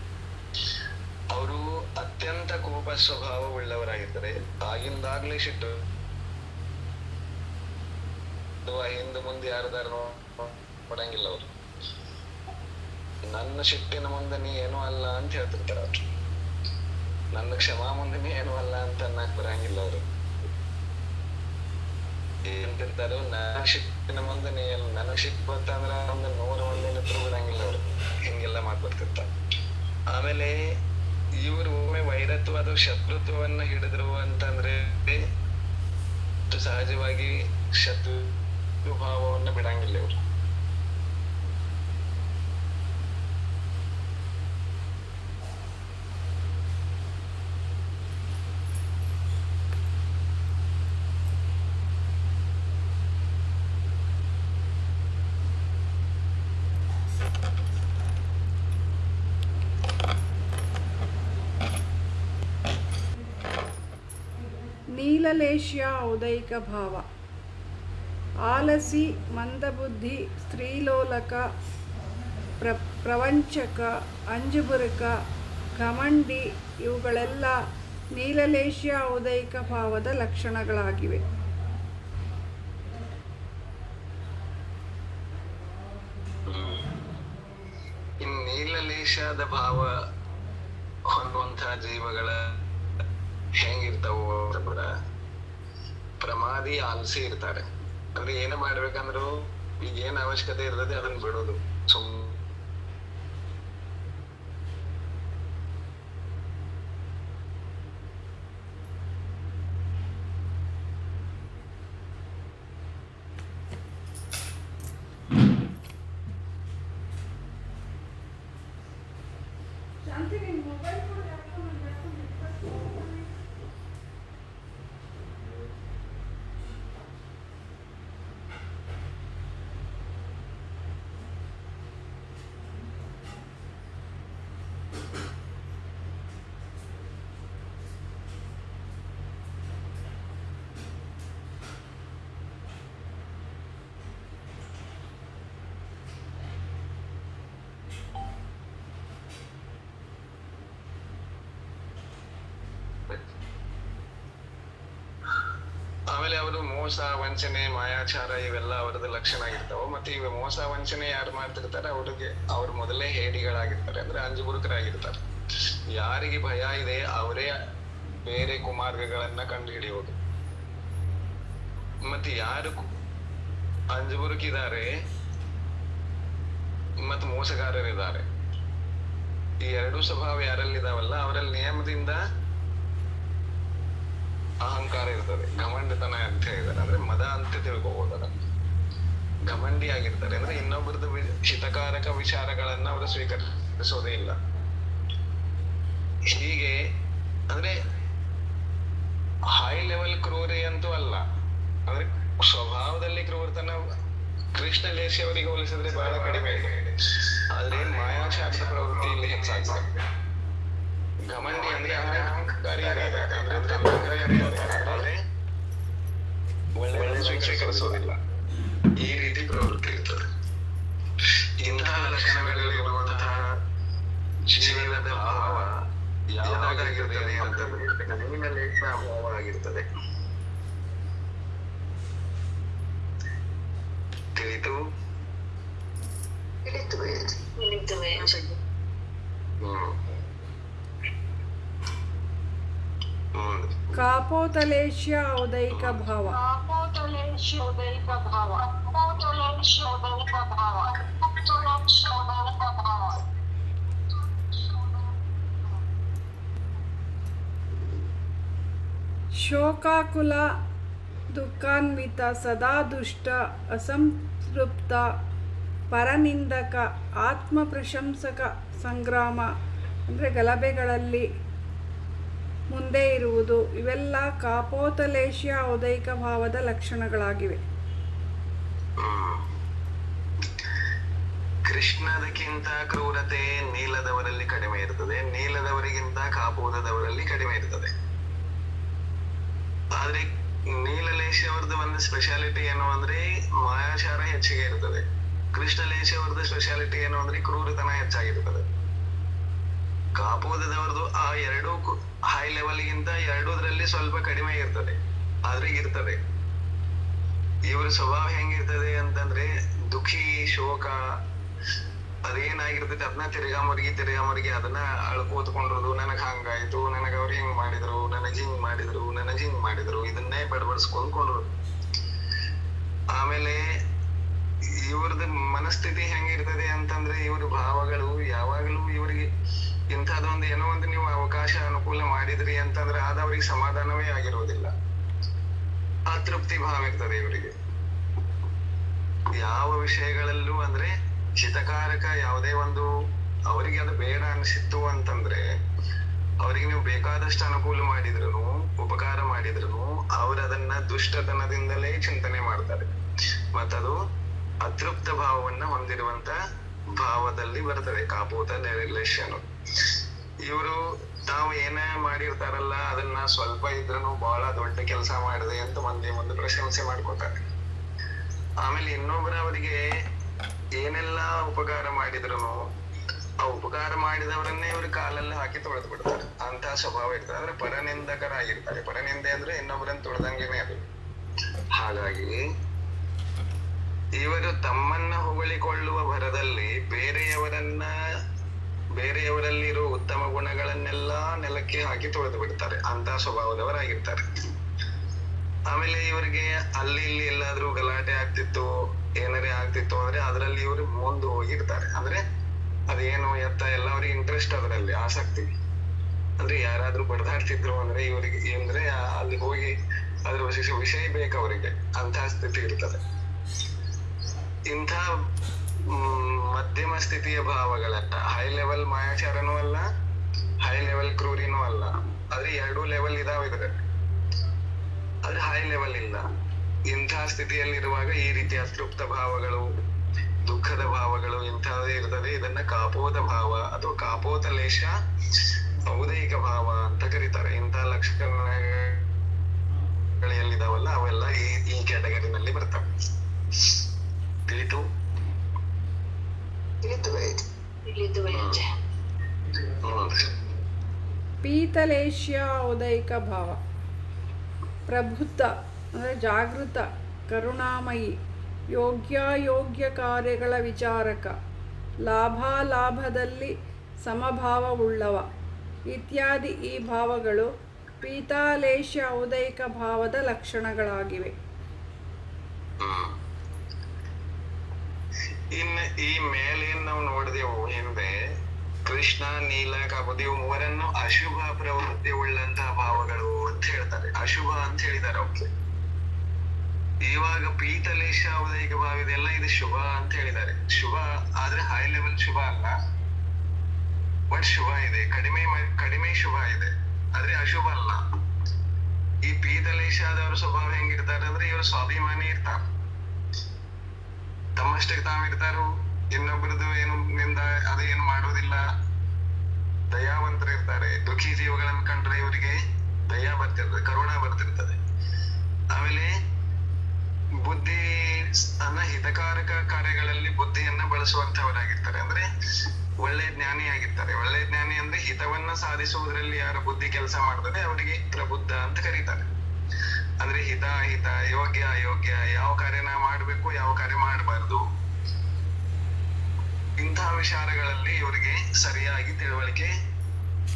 S2: ಅವರು ಅತ್ಯಂತ ಕೋಪ ಸ್ವಭಾವ ಉಳ್ಳವರಾಗಿರ್ತಾರೆ. ಆಗಿಂದಾಗ್ಲೇ ಸಿಟ್ಟು, ಹಿಂದೆ ಮುಂದೆ ಯಾರದಾರ ನೋಡಂಗಿಲ್ಲ ಅವರು. ನನ್ನ ಸಿಟ್ಟಿನ ಮುಂದೆ ನೀ ಏನೂ ಅಲ್ಲ ಅಂತ ಹೇಳ್ತಿರ್ತಾರ ಅವ್ರು. ನನ್ನ ಕ್ಷಮಾ ಮುಂದೆ ನೀ ಏನೂ ಅಲ್ಲ ಅಂತ ಅನ್ನಕ್ ಬರಂಗಿಲ್ಲ ಅವರು. ಏನಂತಿರ್ತಾರೋ, ನನ್ನ ಸಿಟ್ಟಿನ ಮುಂದೆ ನೀ ನನಗ್ ಸಿಟ್ಟು ಬಂತಂದ್ರ ಒಂದು 100 ಮಂದಿ ಹತ್ರ ಬರಂಗಿಲ್ಲ ಅವರು. ಹಿಂಗೆಲ್ಲ ಮಾತಾಡ್ತಿರ್ತಾರ. ಆಮೇಲೆ ಇವರು ಒಮ್ಮೆ ವೈರತ್ವ ಅದು ಶತ್ರುತ್ವವನ್ನ ಹಿಡಿದ್ರು ಅಂತಂದ್ರೆ ಸಹಜವಾಗಿ ಶತ್ರು ಭಾವವನ್ನು ಬಿಡಂಗಿಲ್ಲ ಇವರು.
S1: ನೀಲಲೇಷ್ಯ ಔದೈಕ ಭಾವ. ಆಲಸಿ, ಮಂದಬುದ್ಧಿ, ಸ್ತ್ರೀಲೋಲಕ, ಪ್ರವಂಚಕ, ಅಂಜುಬುರುಕ, ಘಮಂಡಿ ಇವುಗಳೆಲ್ಲ ನೀಲಲೇಷ್ಯ ಔದೈಕ ಭಾವದ ಲಕ್ಷಣಗಳಾಗಿವೆ.
S2: ನೀಲಲೇಷದ ಭಾವ ಹೊಂದುವಂತಹ ಜೀವಗಳ ಹೆಂಗಿರ್ತಾವು ಅಂತ ಕೂಡ ಪ್ರಮಾದಿ, ಆಲಸಿ ಇರ್ತಾರೆ. ಅಂದ್ರೆ ಏನ ಮಾಡ್ಬೇಕಂದ್ರು ಈಗ ಏನ್ ಅವಶ್ಯಕತೆ ಇರ್ತದೆ ಅದನ್ನ ಬಿಡೋದು. ಆಮೇಲೆ ಅವರು ಮೋಸ, ವಂಚನೆ, ಮಾಯಾಚಾರ ಇವೆಲ್ಲ ಅವರದ್ದು ಲಕ್ಷಣ ಆಗಿರ್ತಾವ. ಮತ್ತೆ ಇವ ಮೋಸ ವಂಚನೆ ಯಾರು ಮಾಡ್ತಿರ್ತಾರೆ ಅವ್ರು ಮೊದಲೇ ಹೇಡಿಗಳಾಗಿರ್ತಾರೆ, ಅಂದ್ರೆ ಅಂಜುಬುರುಕರಾಗಿರ್ತಾರೆ. ಯಾರಿಗೆ ಭಯ ಇದೆ ಅವರೇ ಬೇರೆ ಕುಮಾರ್ಗಗಳನ್ನ ಕಂಡು ಹಿಡಿಯೋದು. ಮತ್ತೆ ಯಾರು ಅಂಜುಬುರುಕಿದ್ದಾರೆ ಮತ್ತು ಮೋಸಗಾರರಿದ್ದಾರೆ, ಈ ಎರಡೂ ಸ್ವಭಾವ ಯಾರಲ್ಲಿದಾವಲ್ಲ ಅವರಲ್ಲಿ ನಿಯಮದಿಂದ ಅಹಂಕಾರ ಇರ್ತದೆ, ಘಮಂಡತನ ಅಂತ ಹೇಳಿದಾರೆ. ಅಂದ್ರೆ ಮದ ಅಂತ ತಿಳ್ಕೋಬಹುದು ಅದನ್ನ. ಘಮಂಡಿ ಆಗಿರ್ತಾರೆ ಅಂದ್ರೆ ಇನ್ನೊಬ್ಬರದ್ದು ಹಿತಕಾರಕ ವಿಚಾರಗಳನ್ನ ಅವರು ಸ್ವೀಕರಿಸೋದೇ ಇಲ್ಲ. ಹೀಗೆ ಅಂದ್ರೆ ಹೈ ಲೆವೆಲ್ ಕ್ರೂರಿ ಅಂತೂ ಅಲ್ಲ, ಅಂದ್ರೆ ಸ್ವಭಾವದಲ್ಲಿ ಕೃಷ್ಣ ಲೇಸಿ ಅವರಿಗೆ ಹೋಲಿಸಿದ್ರೆ ಬಹಳ ಕಡಿಮೆ ಇದೆ. ಆದ್ರೆ ಮಾಯಾಶಾಬ್ದ ಪ್ರವೃತ್ತಿ ಇಲ್ಲಿ ಹೆಚ್ಚಾಗ್ತದೆ. ಘಮಂಡಿ ಅಂದ್ರೆ ಅಹಂಕಾರಿ ಇದ್ದಾರೆ, ಆದ್ರೆ ಒಳ್ಳೆ ಸ್ವೀಕರಿಸೋದಿಲ್ಲ, ಈ ರೀತಿ ಪ್ರವೃತ್ತಿ ಇರ್ತದೆ. ಇಂತಹ ಲಕ್ಷಣಗಳಿರುವಂತಹ ಜೀವನದ ಭಾವ ಯಾವುದಾಗಿರ್ತದೆ ಅಂತಂದ್ರೆ ನನ್ನಿನಲ್ಲಿ ಭಾವ ಆಗಿರ್ತದೆ. ತಿಳಿತು?
S1: ಕಾಪೋತಲೇಶ್ಯ ಔದೈಕ ಭಾವ. ಶೋಕಾಕುಲ ದುಃಖಾನ್ವಿತ ಸದಾ ದುಷ್ಟ ಅಸಂತೃಪ್ತ ಪರನಿಂದಕ ಆತ್ಮ ಪ್ರಶಂಸಕ ಸಂಗ್ರಾಮ ಅಂದರೆ ಗಲಭೆಗಳಲ್ಲಿ ಮುಂದೆ ಇರುವುದು, ಇವೆಲ್ಲ ಕಾಪೋತಲೇಶ್ಯ ಔದೈಕ ಭಾವದ ಲಕ್ಷಣಗಳಾಗಿವೆ.
S2: ಕೃಷ್ಣದಕ್ಕಿಂತ ಕ್ರೂರತೆ ನೀಲದವರಲ್ಲಿ ಕಡಿಮೆ ಇರ್ತದೆ, ನೀಲದವರಿಗಿಂತ ಕಾಪೋದವರಲ್ಲಿ ಕಡಿಮೆ ಇರ್ತದೆ. ಆದ್ರೆ ನೀಲಲೇಶ ಅವರದ್ದು ಒಂದು ಸ್ಪೆಷಾಲಿಟಿ ಏನು ಅಂದ್ರೆ ಮಾಯಾಚಾರ ಹೆಚ್ಚಿಗೆ ಇರ್ತದೆ. ಕೃಷ್ಣ ಲೇಶ ಅವರದ್ದು ಸ್ಪೆಷಾಲಿಟಿ ಏನು ಅಂದ್ರೆ ಕ್ರೂರತನ ಹೆಚ್ಚಾಗಿರ್ತದೆ. ಕಾಪೋದವರದು ಆ ಎರಡು ಹೈ ಲೆವೆಲ್ ಗಿಂತ ಎರಡೂದ್ರಲ್ಲಿ ಸ್ವಲ್ಪ ಕಡಿಮೆ ಇರ್ತದೆ, ಆದ್ರೆ ಇರ್ತದೆ. ಇವರ ಸ್ವಭಾವ ಹೆಂಗಿರ್ತದೆ ಅಂತಂದ್ರೆ ದುಃಖಿ, ಶೋಕ ಅದೇನಾಗಿರ್ತದೆ ಅದನ್ನ ತಿರ್ಗಾಮರ್ಗಿ ಅದನ್ನ ಅಳ್ಕೋತ್ಕೊಂಡಿರೋದು. ನನಗ್ ಹಂಗಾಯ್ತು, ನನಗ್ ಅವ್ರು ಹಿಂಗ್ ಮಾಡಿದ್ರು, ನನಗ್ ಹಿಂಗ್ ಮಾಡಿದ್ರು, ಇದನ್ನೇ ಬಡಬಡಿಸ್ಕೊಂಡ್ರು. ಆಮೇಲೆ ಇವ್ರದ್ದು ಮನಸ್ಥಿತಿ ಹೆಂಗಿರ್ತದೆ ಅಂತಂದ್ರೆ ಇವ್ರ ಭಾವಗಳು ಯಾವಾಗಲೂ ಇವ್ರಿಗೆ ಇಂಥದೊಂದು ಏನೋ ಒಂದು ನೀವು ಅವಕಾಶ ಅನುಕೂಲ ಮಾಡಿದ್ರಿ ಅಂತಂದ್ರೆ ಅವ್ರಿಗೆ ಸಮಾಧಾನವೇ ಆಗಿರೋದಿಲ್ಲ, ಅತೃಪ್ತಿ ಭಾವ ಇರ್ತದೆ ಇವರಿಗೆ. ಯಾವ ವಿಷಯಗಳಲ್ಲೂ ಅಂದ್ರೆ ಹಿತಕಾರಕ ಯಾವುದೇ ಒಂದು ಅವರಿಗೆ ಅದು ಬೇಡ ಅನಿಸಿತ್ತು ಅಂತಂದ್ರೆ ಅವರಿಗೆ ನೀವು ಬೇಕಾದಷ್ಟು ಅನುಕೂಲ ಮಾಡಿದ್ರು, ಉಪಕಾರ ಮಾಡಿದ್ರು, ಅವ್ರು ಅದನ್ನ ದುಷ್ಟತನದಿಂದಲೇ ಚಿಂತನೆ ಮಾಡ್ತಾರೆ. ಮತ್ತದು ಅತೃಪ್ತ ಭಾವವನ್ನ ಹೊಂದಿರುವಂತ ಭಾವದಲ್ಲಿ ಬರ್ತದೆ ಕಾಪೋತ ರಿಲೇಷನ್. ಇವರು ತಾವು ಏನೇ ಮಾಡಿರ್ತಾರಲ್ಲ ಅದನ್ನ ಸ್ವಲ್ಪ ಇದ್ರೂ ಬಹಳ ದೊಡ್ಡ ಕೆಲಸ ಮಾಡಿದೆ ಅಂತ ಮಂದಿ ಮುಂದೆ ಪ್ರಶಂಸೆ ಮಾಡ್ಕೋತಾರೆ. ಆಮೇಲೆ ಇನ್ನೊಬ್ಬರ ಅವರಿಗೆ ಏನೆಲ್ಲಾ ಉಪಕಾರ ಮಾಡಿದ್ರು ಆ ಉಪಕಾರ ಮಾಡಿದವರನ್ನೇ ಇವ್ರ ಕಾಲಲ್ಲಿ ಹಾಕಿ ತೊಳೆದು ಬಿಡ್ತಾರೆ. ಅಂತ ಸ್ವಭಾವ ಇರ್ತದೆ. ಅಂದ್ರೆ ಪರನಿಂದಕರಾಗಿರ್ತಾರೆ. ಪರನಿಂದೆ ಅಂದ್ರೆ ಇನ್ನೊಬ್ಬರನ್ನ ತೊಳೆದಂಗೆನೆ ಅದು. ಹಾಗಾಗಿ ಇವರು ತಮ್ಮನ್ನ ಹೊಗಳಿಕೊಳ್ಳುವ ಭರದಲ್ಲಿ ಬೇರೆಯವರಲ್ಲಿರೋ ಉತ್ತಮ ಗುಣಗಳನ್ನೆಲ್ಲ ನೆಲಕ್ಕೆ ಹಾಕಿ ತೊಳೆದು ಬಿಡ್ತಾರೆ. ಅಂತ ಸ್ವಭಾವದವರಾಗಿರ್ತಾರೆ. ಆಮೇಲೆ ಇವರಿಗೆ ಅಲ್ಲಿ ಇಲ್ಲಿ ಎಲ್ಲಾದ್ರೂ ಗಲಾಟೆ ಆಗ್ತಿತ್ತು, ಏನಾರೇ ಆಗ್ತಿತ್ತು ಅಂದ್ರೆ ಅದ್ರಲ್ಲಿ ಇವರು ಮುಂದೆ ಹೋಗಿರ್ತಾರೆ. ಅಂದ್ರೆ ಅದೇನು ಎತ್ತ ಎಲ್ಲ ಅವ್ರಿಗೆ ಇಂಟ್ರೆಸ್ಟ್, ಅದರಲ್ಲಿ ಆಸಕ್ತಿ. ಅಂದ್ರೆ ಯಾರಾದ್ರೂ ಬಡದಾಡ್ತಿದ್ರು ಅಂದ್ರೆ ಇವರಿಗೆ ಅಂದ್ರೆ ಅಲ್ಲಿ ಹೋಗಿ ಅದ್ರ ವಿಷಯ ಬೇಕು ಅವರಿಗೆ, ಅಂತಹ ಸ್ಥಿತಿ ಇರ್ತದೆ. ಇಂಥ ಮಧ್ಯಮ ಸ್ಥಿತಿಯ ಭಾವಗಳನ್ನ ಹೈ ಲೆವೆಲ್ ಮಾಯಾಚಾರನೂ ಅಲ್ಲ, ಹೈ ಲೆವೆಲ್ ಕ್ರೂರಿನೂ ಅಲ್ಲ, ಆದ್ರೆ ಎರಡೂ ಲೆವೆಲ್ ಇದಾವೆ ಇದರಲ್ಲಿ. ಆದ್ರೆ ಹೈ ಲೆವೆಲ್ ಇಲ್ಲ. ಇಂಥ ಸ್ಥಿತಿಯಲ್ಲಿರುವಾಗ ಈ ರೀತಿಯ ಅತೃಪ್ತ ಭಾವಗಳು, ದುಃಖದ ಭಾವಗಳು ಇಂಥದೇ ಇರ್ತದೆ. ಇದನ್ನ ಕಾಪೋದ ಭಾವ ಅಥವಾ ಕಾಪೋತ ಲೇಷ ಔದೈಕ ಭಾವ ಅಂತ ಕರೀತಾರೆ. ಇಂಥ ಲಕ್ಷಣಗಳಿದಾವಲ್ಲ ಅವೆಲ್ಲ ಈ ಕ್ಯಾಟಗರಿನಲ್ಲಿ ಬರ್ತವೆ. ತಿಳಿತು?
S1: ಪೀತಲೇಶ್ಯ ಔದೈಕ ಭಾವ. ಪ್ರಬುದ್ಧ ಅಂದರೆ ಜಾಗೃತ, ಕರುಣಾಮಯಿ, ಯೋಗ್ಯಾಯೋಗ್ಯ ಕಾರ್ಯಗಳ ವಿಚಾರಕ, ಲಾಭಾಲಾಭದಲ್ಲಿ ಸಮಭಾವವುಳ್ಳವ ಇತ್ಯಾದಿ ಈ ಭಾವಗಳು ಪೀತಾಲೇಶ್ಯ ಔದೈಕ ಭಾವದ ಲಕ್ಷಣಗಳಾಗಿವೆ.
S2: ಇನ್ನು ಈ ಮೇಲೇನ್ ನಾವು ನೋಡಿದೆವು ಹಿಂದೆ, ಕೃಷ್ಣ, ನೀಲ, ಕಾಪೋದ ಇವು ಮೂವರನ್ನು ಅಶುಭ ಪ್ರವೃತ್ತಿ ಉಳ್ಳಂತಹ ಭಾವಗಳು ಅಂತ ಹೇಳ್ತಾರೆ. ಅಶುಭ ಅಂತ ಹೇಳಿದ್ದಾರೆ ಅವ್ರಿಗೆ. ಇವಾಗ ಪೀತಲೇಶ ಔದೈಕ ಭಾವ ಇದೆಲ್ಲ ಇದು ಶುಭ ಅಂತ ಹೇಳಿದ್ದಾರೆ. ಶುಭ ಆದ್ರೆ ಹೈ ಲೆವೆಲ್ ಶುಭ ಅಲ್ಲ, ಬಟ್ ಶುಭ ಇದೆ, ಕಡಿಮೆ ಶುಭ ಇದೆ, ಆದ್ರೆ ಅಶುಭ ಅಲ್ಲ. ಈ ಪೀತಲೇಶ ಆದವ್ರ ಸ್ವಭಾವ ಹೆಂಗಿರ್ತಾರೆ ಅಂದ್ರೆ ಇವರು ಸ್ವಾಭಿಮಾನಿ ಇರ್ತಾರೆ. ತಮ್ಮಷ್ಟಕ್ಕೆ ತಾವಿರ್ತಾರೋ, ಇನ್ನೊಬ್ಬರದು ಏನು ನಿಂದ ಅದೇನು ಮಾಡೋದಿಲ್ಲ, ದಯಾವಂತರು ಇರ್ತಾರೆ. ದುಃಖಿ ಜೀವಗಳನ್ನು ಕಂಡ್ರೆ ಇವರಿಗೆ ದಯಾ ಬರ್ತಿರ್ತದೆ, ಕರುಣ ಬರ್ತಿರ್ತದೆ. ಆಮೇಲೆ ಬುದ್ಧಿ ಹಿತಕಾರಕ ಕಾರ್ಯಗಳಲ್ಲಿ ಬುದ್ಧಿಯನ್ನ ಬಳಸುವಂತವರಾಗಿರ್ತಾರೆ. ಅಂದ್ರೆ ಒಳ್ಳೆ ಜ್ಞಾನಿ ಆಗಿರ್ತಾರೆ. ಒಳ್ಳೆ ಜ್ಞಾನಿ ಅಂದ್ರೆ ಹಿತವನ್ನ ಸಾಧಿಸುವುದರಲ್ಲಿ ಯಾರ ಬುದ್ಧಿ ಕೆಲಸ ಮಾಡ್ತದೆ ಅವರಿಗೆ ಪ್ರಬುದ್ಧ ಅಂತ ಕರೀತಾರೆ. ಅಂದ್ರೆ ಹಿತ ಅಹಿತ, ಯೋಗ್ಯ ಅಯೋಗ್ಯ, ಯಾವ ಕಾರ್ಯನ ಮಾಡ್ಬೇಕು, ಯಾವ ಕಾರ್ಯ ಮಾಡಬಾರ್ದು, ಇಂತಹ ವಿಚಾರಗಳಲ್ಲಿ ಇವರಿಗೆ ಸರಿಯಾಗಿ ತಿಳುವಳಿಕೆ,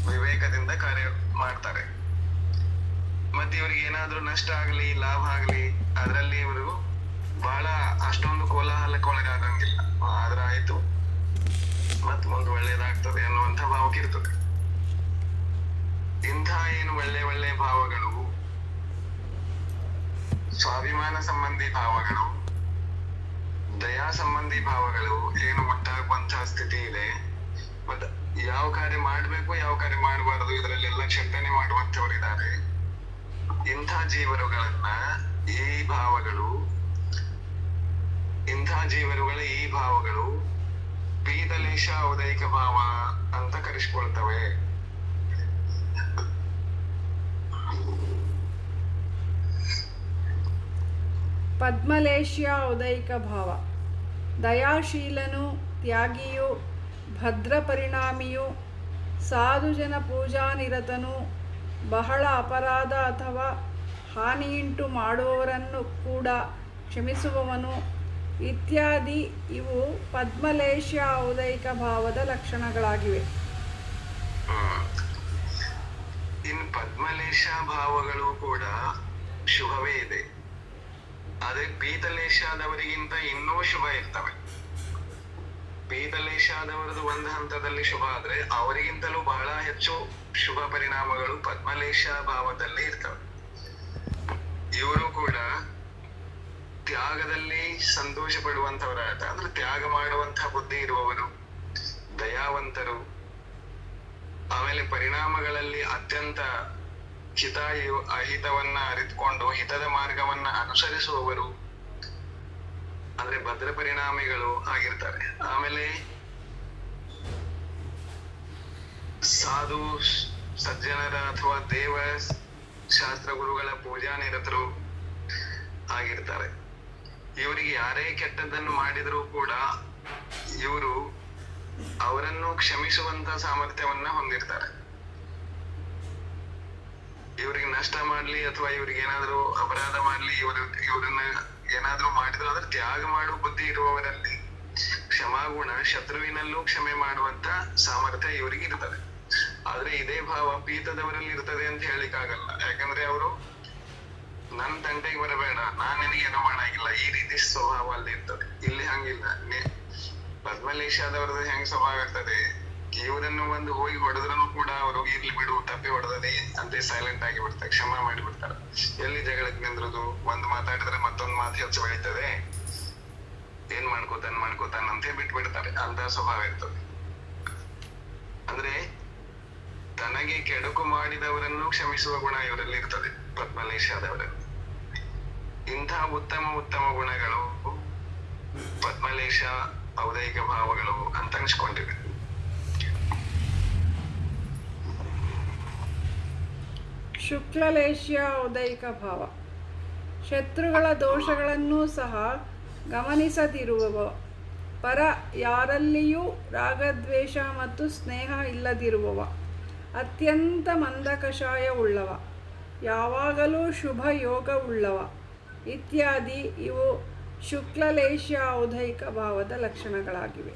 S2: ವಿವೇಕದಿಂದ ಕಾರ್ಯ ಮಾಡ್ತಾರೆ. ಮತ್ತೆ ಇವ್ರಿಗೆ ಏನಾದ್ರೂ ನಷ್ಟ ಆಗ್ಲಿ ಲಾಭ ಆಗ್ಲಿ ಅದರಲ್ಲಿ ಇವರು ಬಹಳ ಅಷ್ಟೊಂದು ಕೋಲಾಹಲಕ್ಕೆ ಒಳಗಾಗಂಗಿಲ್ಲ. ಆದ್ರ ಆಯ್ತು ಮತ್ ಮುಂದೆ ಒಳ್ಳೇದಾಗ್ತದೆ ಅನ್ನುವಂಥ ಭಾವಕ್ಕೆ ಇರ್ತದೆ. ಇಂಥ ಏನು ಒಳ್ಳೆ ಒಳ್ಳೆ ಭಾವಗಳು, ಸ್ವಾಭಿಮಾನ ಸಂಬಂಧಿ ಭಾವಗಳು, ದಯಾ ಸಂಬಂಧಿ ಭಾವಗಳು ಏನು ಉಂಟಾಗುವಂತಹ ಸ್ಥಿತಿ ಇದೆ. ಮತ್ ಯಾವ ಕಾರ್ಯ ಮಾಡ್ಬೇಕು ಯಾವ ಕಾರ್ಯ ಮಾಡಬಾರದು ಇದರಲ್ಲೆಲ್ಲ ಚಿಂತನೆ ಮಾಡುವಂತವರಿದ್ದಾರೆ. ಇಂಥ ಜೀವರುಗಳನ್ನ ಈ ಭಾವಗಳು, ಈ ಭಾವಗಳು ಪೀತಲೇಶ ಔದೈಕ ಭಾವ ಅಂತ ಕರೆಸ್ಕೊಳ್ತವೆ.
S1: ಪದ್ಮಲೇಶ್ಯ ಉದೈಕ ಭಾವ. ದಯಾಶೀಲನು, ತ್ಯಾಗಿಯು, ಭದ್ರ ಪರಿಣಾಮಿಯು, ಸಾಧುಜನ ಪೂಜಾನಿರತನು, ಬಹಳ ಅಪರಾಧ ಅಥವಾ ಹಾನಿಯುಂಟು ಮಾಡುವವರನ್ನು ಕೂಡ ಕ್ಷಮಿಸುವವನು ಇತ್ಯಾದಿ ಇವು ಪದ್ಮಲೇಶ್ಯ ಔದೈಕ ಭಾವದ ಲಕ್ಷಣಗಳಾಗಿವೆ.
S2: ಇನ್ನು ಪದ್ಮಲೇಶ ಭಾವಗಳು ಕೂಡ ಶುಭವೇ ಇದೆ. ಆದ್ರೆ ಪೀತಲೇಶಾದವರಿಗಿಂತ ಇನ್ನೂ ಶುಭ ಇರ್ತವೆ. ಪೀತಲೇಶಾದವರದು ಒಂದು ಹಂತದಲ್ಲಿ ಶುಭ ಆದ್ರೆ ಅವರಿಗಿಂತಲೂ ಬಹಳ ಹೆಚ್ಚು ಶುಭ ಪರಿಣಾಮಗಳು ಪದ್ಮಲೇಶ ಭಾವದಲ್ಲಿ ಇರ್ತವೆ. ಇವರು ಕೂಡ ತ್ಯಾಗದಲ್ಲಿ ಸಂತೋಷ ಪಡುವಂತವರಾದ, ಅಂದ್ರೆ ತ್ಯಾಗ ಮಾಡುವಂತಹ ಬುದ್ಧಿ ಇರುವವರು, ದಯಾವಂತರು, ಆಮೇಲೆ ಪರಿಣಾಮಗಳಲ್ಲಿ ಅತ್ಯಂತ ಅಹಿತವನ್ನ ಅರಿತುಕೊಂಡು ಹಿತದ ಮಾರ್ಗವನ್ನ ಅನುಸರಿಸುವವರು, ಅಂದ್ರೆ ಭದ್ರ ಪರಿಣಾಮಿಗಳು ಆಗಿರ್ತಾರೆ. ಆಮೇಲೆ ಸಾಧು ಸಜ್ಜನರ ಅಥವಾ ದೇವ ಶಾಸ್ತ್ರ ಗುರುಗಳ ಪೂಜಾ ನಿರತರು ಆಗಿರ್ತಾರೆ. ಇವರಿಗೆ ಯಾರೇ ಕೆಟ್ಟದ್ದನ್ನು ಮಾಡಿದರೂ ಕೂಡ ಇವರು ಅವರನ್ನು ಕ್ಷಮಿಸುವಂತ ಸಾಮರ್ಥ್ಯವನ್ನ ಹೊಂದಿರ್ತಾರೆ. ಇವ್ರಿಗೆ ನಷ್ಟ ಮಾಡ್ಲಿ ಅಥವಾ ಇವ್ರಿಗೆ ಏನಾದ್ರು ಅಪರಾಧ ಮಾಡ್ಲಿ, ಇವ್ರನ್ನ ಏನಾದ್ರು ಮಾಡಿದ್ರು ಅಂದ್ರೆ ತ್ಯಾಗ ಮಾಡುವ ಬುದ್ಧಿ ಇರುವವರಲ್ಲಿ ಕ್ಷಮಾಗುಣ, ಶತ್ರುವಿನಲ್ಲೂ ಕ್ಷಮೆ ಮಾಡುವಂತ ಸಾಮರ್ಥ್ಯ ಇವರಿಗೆ ಇರ್ತದೆ. ಆದ್ರೆ ಇದೇ ಭಾವ ಪೀತದವರಲ್ಲಿ ಇರ್ತದೆ ಅಂತ ಹೇಳಿಕ್ಕಾಗಲ್ಲ. ಯಾಕಂದ್ರೆ ಅವರು ನನ್ ತಂಟೆಗೆ ಬರಬೇಡ, ನಾನ್ ನಿನಗೇನೋ ಮಾಡಾಗಿಲ್ಲ, ಈ ರೀತಿ ಸ್ವಭಾವ ಅಲ್ಲಿ ಇರ್ತದೆ. ಇಲ್ಲಿ ಹಂಗಿಲ್ಲ. ಪದ್ಮಲೇಶಾದವ್ರದ್ದು ಹೆಂಗ್ ಸ್ವಭಾವ ಇರ್ತದೆ, ಇವರನ್ನು ಒಂದು ಹೋಗಿ ಹೊಡೆದ್ರೂ ಕೂಡ ಅವರು ಇರ್ಲಿ ಬಿಡು, ತಪ್ಪಿ ಹೊಡೆದದೆ ಅಂತ ಸೈಲೆಂಟ್ ಆಗಿ ಬಿಡ್ತಾರೆ, ಕ್ಷಮಾ ಮಾಡಿಬಿಡ್ತಾರೆ. ಎಲ್ಲಿ ಜಗಳಕ್ಕೆ ನಿಂದ್ರದು, ಒಂದ್ ಮಾತಾಡಿದ್ರೆ ಮತ್ತೊಂದ್ ಮಾತು ಹೆಚ್ಚು ಬೆಳೀತದೆ, ಏನ್ ಮಾಡ್ಕೋತಾನ ಅಂತ ಬಿಟ್ಬಿಡ್ತಾರೆ. ಅಂತ ಸ್ವಭಾವ ಇರ್ತದೆ. ಅಂದ್ರೆ ತನಗೆ ಕೆಡುಕು ಮಾಡಿದವರನ್ನು ಕ್ಷಮಿಸುವ ಗುಣ ಇವರಲ್ಲಿ ಇರ್ತದೆ ಪದ್ಮಲೇಶಾದವರಲ್ಲಿ. ಇಂಥ ಉತ್ತಮ ಗುಣಗಳು ಪದ್ಮಲೇಶ ಔದೈಕ ಭಾವಗಳು ಅಂತ ಅನ್ಸ್ಕೊಂಡಿವೆ.
S1: ಶುಕ್ಲಲೇಶ್ಯ ಉದೈಕ ಭಾವ. ಶತ್ರುಗಳ ದೋಷಗಳನ್ನೂ ಸಹ ಗಮನಿಸದಿರುವವ, ಪರ ಯಾರಲ್ಲಿಯೂ ರಾಗದ್ವೇಷ ಮತ್ತು ಸ್ನೇಹ ಇಲ್ಲದಿರುವವ, ಅತ್ಯಂತ ಮಂದಕಷಾಯವುಳ್ಳವ, ಯಾವಾಗಲೂ ಶುಭ ಯೋಗವುಳ್ಳವ ಇತ್ಯಾದಿ ಇವು ಶುಕ್ಲಲೇಶ್ಯ ಔದೈಕ ಭಾವದ ಲಕ್ಷಣಗಳಾಗಿವೆ.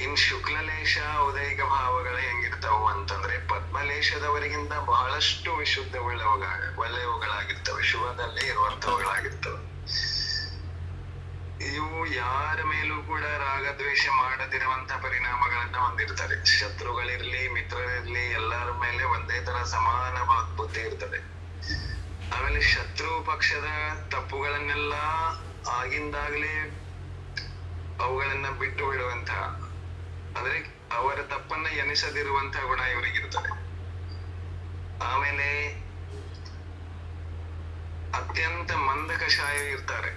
S2: ಇನ್ ಶುಕ್ಲಲೇಶ ಉದೈಕ ಭಾವಗಳು ಹೆಂಗಿರ್ತಾವು ಅಂತಂದ್ರೆ ಪದ್ಮಲೇಶದವರಿಗಿಂತ ಬಹಳಷ್ಟು ವಿಶುದ್ಧ ಒಳ್ಳೆಯವುಗಳಾಗಿರ್ತವೆ, ಶುಭದಲ್ಲೇ ಇರುವಂತವುಗಳಾಗಿರ್ತವೆ. ಇವು ಯಾರ ಮೇಲೂ ಕೂಡ ರಾಗದ್ವೇಷ ಮಾಡದಿರುವಂತ ಪರಿಣಾಮಗಳನ್ನ ಹೊಂದಿರ್ತಾರೆ. ಶತ್ರುಗಳಿರ್ಲಿ ಮಿತ್ರರಿರ್ಲಿ ಎಲ್ಲರ ಮೇಲೆ ಒಂದೇ ತರ ಸಮಾನ ಬುದ್ಧಿ ಇರ್ತದೆ. ಆಮೇಲೆ ಶತ್ರು ಪಕ್ಷದ ತಪ್ಪುಗಳನ್ನೆಲ್ಲ ಆಗಿಂದಾಗ್ಲೇ ಅವುಗಳನ್ನ ಬಿಟ್ಟು ಬಿಡುವಂತ, ಅಂದ್ರೆ ಅವರ ತಪ್ಪನ್ನ ಎನಿಸದಿರುವಂತಹ ಗುಣ ಇವರಿಗಿರ್ತದೆ. ಆಮೇಲೆ ಅತ್ಯಂತ ಮಂದ ಕಷಾಯ ಇರ್ತಾರೆ.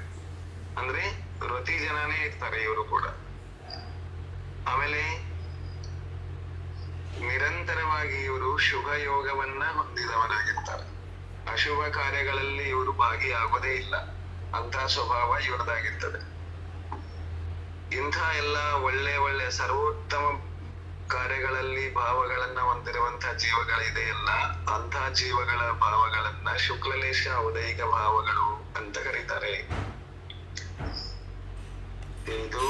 S2: ಅಂದ್ರೆ ವೃತ್ತಿ ಜನನೇ ಇರ್ತಾರೆ ಇವರು ಕೂಡ. ಆಮೇಲೆ ನಿರಂತರವಾಗಿ ಇವರು ಶುಭ ಯೋಗವನ್ನ ಹೊಂದಿದವನಾಗಿರ್ತಾರೆ. ಅಶುಭ ಕಾರ್ಯಗಳಲ್ಲಿ ಇವರು ಭಾಗಿಯಾಗೋದೇ ಇಲ್ಲ, ಅಂತ ಸ್ವಭಾವ ಇವ್ರದಾಗಿರ್ತದೆ. ಇಂಥ ಎಲ್ಲ ಒಳ್ಳೆ ಒಳ್ಳೆ ಸರ್ವೋತ್ತಮ ಕಾರ್ಯಗಳಲ್ಲಿ ಭಾವಗಳನ್ನ ಹೊಂದಿರುವಂತಹ ಜೀವಗಳಿದೆಯಲ್ಲ, ಅಂಥ ಜೀವಗಳ ಭಾವಗಳನ್ನ ಶುಕ್ಲಲೇಶ ಔದಯಿಕ ಭಾವಗಳು ಅಂತ ಕರೀತಾರೆ. ಇದು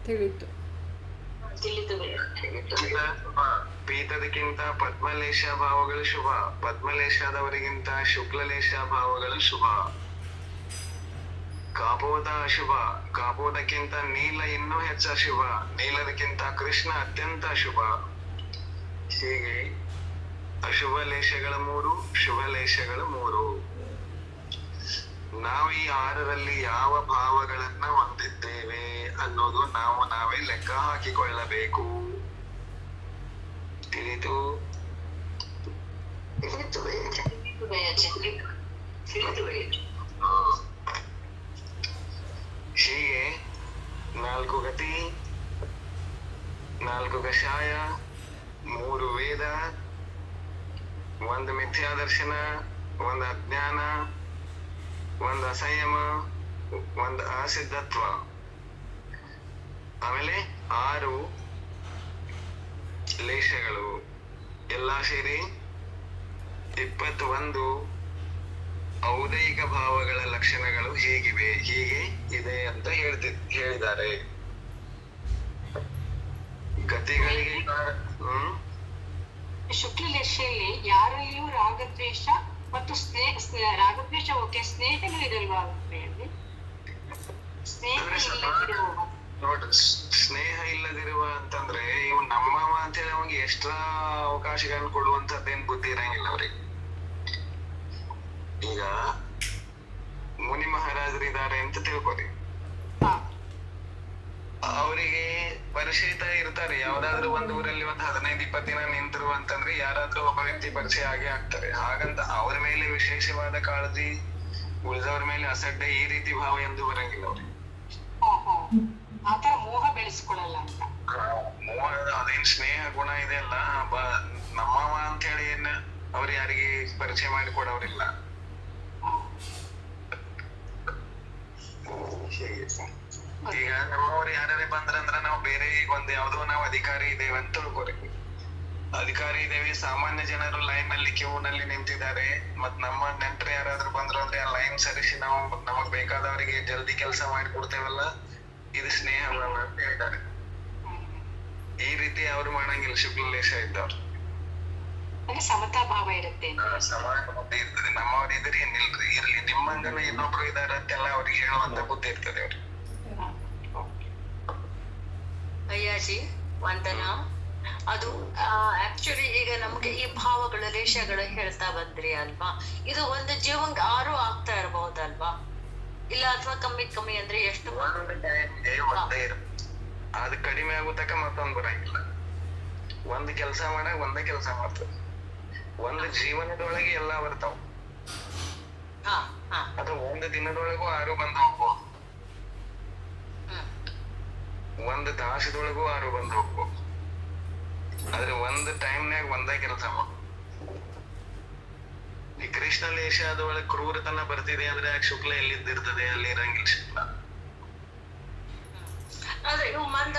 S1: ತಿಳಿತು.
S3: ತಿಳಿದು
S2: ಪೀತದಕ್ಕಿಂತ ಪದ್ಮಲೇಶ ಭಾವಗಳು ಶುಭ, ಪದ್ಮಲೇಶದವರಿಗಿಂತ ಶುಕ್ಲಲೇಶ ಭಾವಗಳು ಶುಭ. ಕಾಪೋದ ಅಶುಭ, ಕಾಪೋದಕ್ಕಿಂತ ನೀಲ ಇನ್ನೂ ಹೆಚ್ಚು ಅಶುಭ, ನೀಲದಕ್ಕಿಂತ ಕೃಷ್ಣ ಅತ್ಯಂತ ಅಶುಭ. ಹೀಗೆ ಅಶುಭ ಲೇಶಗಳ 3, ಶುಭ ಲೇಶಗಳ 3. ನಾವು ಈ 6ರಲ್ಲಿ ಯಾವ ಭಾವಗಳನ್ನ ಹೊಂದಿದ್ದೇವೆ ಅನ್ನೋದು ನಾವೇ ಲೆಕ್ಕ ಹಾಕಿಕೊಳ್ಳಬೇಕು. ತಿಳಿತು? ಹೀಗೆ 4 ಗತಿ, 4 ಕಷಾಯ, 3 ವೇದ, 1 ಮಿಥ್ಯಾದರ್ಶನ, 1 ಅಜ್ಞಾನ, 1 ಅಸಂಯಮ, 1 ಅಸಿದ್ಧತ್ವ, ಆಮೇಲೆ 6 ಲೇಶಗಳು ಎಲ್ಲಾ ಸೇರಿ 21 ಔದಯಿಕ ಭಾವಗಳ ಲಕ್ಷಣಗಳು ಹೀಗೆ ಇದೆ ಅಂತ ಹೇಳಿದ್ದಾರೆ. ಗತಿಗಳಿಗೆ
S3: ಶುಕ್ಲಲೇಶೆಯಲ್ಲಿ ಯಾರಲ್ಲಿಯೂ ರಾಗದ್ವೇಷ ಮತ್ತು ರಾಗದ್ವೇಷ ಓಕೆ, ಸ್ನೇಹನೂ ಇರಲ್ವಾ ಅವರಲ್ಲಿ? ಸ್ನೇಹ ಇಲ್ಲದಿರುವ
S2: ನೋಡ್ರಿ, ಸ್ನೇಹ ಇಲ್ಲದಿರುವ ಅಂತಂದ್ರೆ ಇವ್ ನಮ್ಮವ ಅಂತ ಹೇಳಿ ಅವಂಗೆ ಎಕ್ಸ್ಟ್ರಾ ಅವಕಾಶಗಳನ್ನ ಕೊಡುವಂತದ್ದೇನ್ ಬುದ್ಧಿ ಇರಂಗಿಲ್ಲ ಅವ್ರಿಗೆ. ಈಗ ಮುನಿ ಮಹಾರಾಜರು ಇದ್ದಾರೆ ಅಂತ ತಿಳ್ಕೊರಿ, ಅವರಿಗೆ ಪರಿಚಯಿತ ಇರ್ತಾರೆ. ಯಾವ್ದಾದ್ರು ಒಂದ್ ಊರಲ್ಲಿ 15-20 ದಿನ ನಿಂತರು ಅಂತಂದ್ರೆ ಯಾರಾದ್ರೂ ಒಬ್ಬ ವ್ಯಕ್ತಿ ಪರಿಚಯ ಆಗೇ ಆಗ್ತಾರೆ. ಹಾಗಂತ ಅವ್ರ ಮೇಲೆ ವಿಶೇಷವಾದ ಕಾಳಜಿ, ಉಳಿದವ್ರ ಮೇಲೆ ಅಸಡ್ಡೆ, ಈ ರೀತಿ ಭಾವ ಎಂದು ಬರಂಗಿಲ್ಲ ಅವ್ರಿಗೆ.
S3: ಆತರ ಮೋಹ ಬೆಳೆಸ್ಕೊಳ್ಳಲ್ಲ ಅಂತ.
S2: ಮೋಹ ಅದೇನ್ ಸ್ನೇಹ ಗುಣ ಇದೆ ಅಲ್ಲ, ನಮ್ಮವ ಅಂತ ಹೇಳಿ ಏನ್ ಅವ್ರು ಯಾರಿಗೆ ಪರಿಚಯ ಮಾಡಿಕೊಡೋರಿಲ್ಲ. ಈಗ ನಮ್ಮವ್ರು ಯಾರೇ ಬಂದ್ರಂದ್ರ ನಾವು ಬೇರೆ ಈಗ ಯಾವ್ದೋ ನಾವು ಅಧಿಕಾರಿ ಇದ್ದೇವೆ ಅಂತ ತಿಳ್ಕೊರಿ. ಅಧಿಕಾರಿ ಇದ್ದೇವೆ, ಸಾಮಾನ್ಯ ಜನರು ಲೈನ್ ನಲ್ಲಿ ಕ್ಯೂ ನಲ್ಲಿ ನಿಂತಿದ್ದಾರೆ, ಮತ್ ನಮ್ಮ ನೆಂಟರು ಯಾರಾದ್ರೂ ಬಂದ್ರು ಅಂದ್ರೆ ಆ ಲೈನ್ ಸರಿಸಿ ನಾವು ನಮಗ್ ಬೇಕಾದವರಿಗೆ ಜಲ್ದಿ ಕೆಲಸ ಮಾಡಿ ಕೊಡ್ತೇವಲ್ಲ, ಇದು ಸ್ನೇಹ ಅಂತ ಹೇಳ್ತಾರೆ. ಈ ರೀತಿ ಅವ್ರು ಮಾಡಂಗಿಲ್ಲ ಶುಕ್ಲಲೇಶ ಇದ್ದವ್ರು.
S3: ಸಮತಾ ಭಾವ ಇರುತ್ತೆ,
S2: ಸಮಾನ ಬುದ್ಧಿ ಇರ್ತದೆ. ನಮ್ಮವ್ರು ಇದ್ರಿ ಏನಿಲ್ರಿ, ಇರ್ಲಿ ನಿಮ್ಮಂಗನ ಇನ್ನೊಬ್ರು ಇದಾರೆ ಅಂತೆಲ್ಲ ಅವ್ರಿಗೆ ಹೇಳುವಂತ ಬುದ್ಧಿ ಇರ್ತದೆ ಅವ್ರಿಗೆ.
S4: ಅಯ್ಯಾಜಿ ವಂದನಾ. ಅದು ಆಕ್ಚುಲಿ ಈಗ ನಮ್ಗೆ ಈ ಭಾವಗಳು ರೇಷಗಳು ಹೇಳ್ತಾ ಬಂದ್ರಿ ಅಲ್ವಾ, ಇದು ಒಂದು ಜೀವಂಗ 6 ಆಗ್ತಾ ಇರಬಹುದಲ್ವಾ? ಇಲ್ಲ ಅಥವಾ ಕಮ್ಮಿ ಅಂದ್ರೆ ಎಷ್ಟು?
S2: ಒಂದೇ ಅದು ಕಡಿಮೆ ಆಗೋ ತಕ ಮತ್ತೊಂದು ಬರಂಗಿಲ್ಲ. ಒಂದ್ ಕೆಲಸ ಮಾಡಾಗ ಒಂದೇ ಕೆಲಸ ಮಾಡ್ತದೆ. ಒಂದು ಜೀವನದೊಳಗೆ ಎಲ್ಲಾ ಬರ್ತಾವ, ಅಥವಾ ಒಂದು ದಿನದೊಳಗೂ 6 ಬಂದು ಹೋಗ್ಬೋದು, ಒಂದು ತಾಸದೊಳಗೂ 6 ಬಂದು ಹೋಗ್ಬೋದು. ಆದ್ರೆ ಒಂದು ಟೈಮ್ನಾಗ ಒಂದೇ ಕೆಲಸ ಮಾಡ. ಈ ಕೃಷ್ಣ ಲೇಷದೊಳಗೆ ಕ್ರೂರತನ ಬರ್ತಿದೆ ಅಂದ್ರೆ ಶುಕ್ಲ ಎಲ್ಲಿದ್ದಿರ್ತದೆ? ಅಲ್ಲಿ ಇರಂಗಿಲ್ಲ ಶುಕ್ಲ.
S4: ಆದ್ರೆ ಇವು ಮಂದ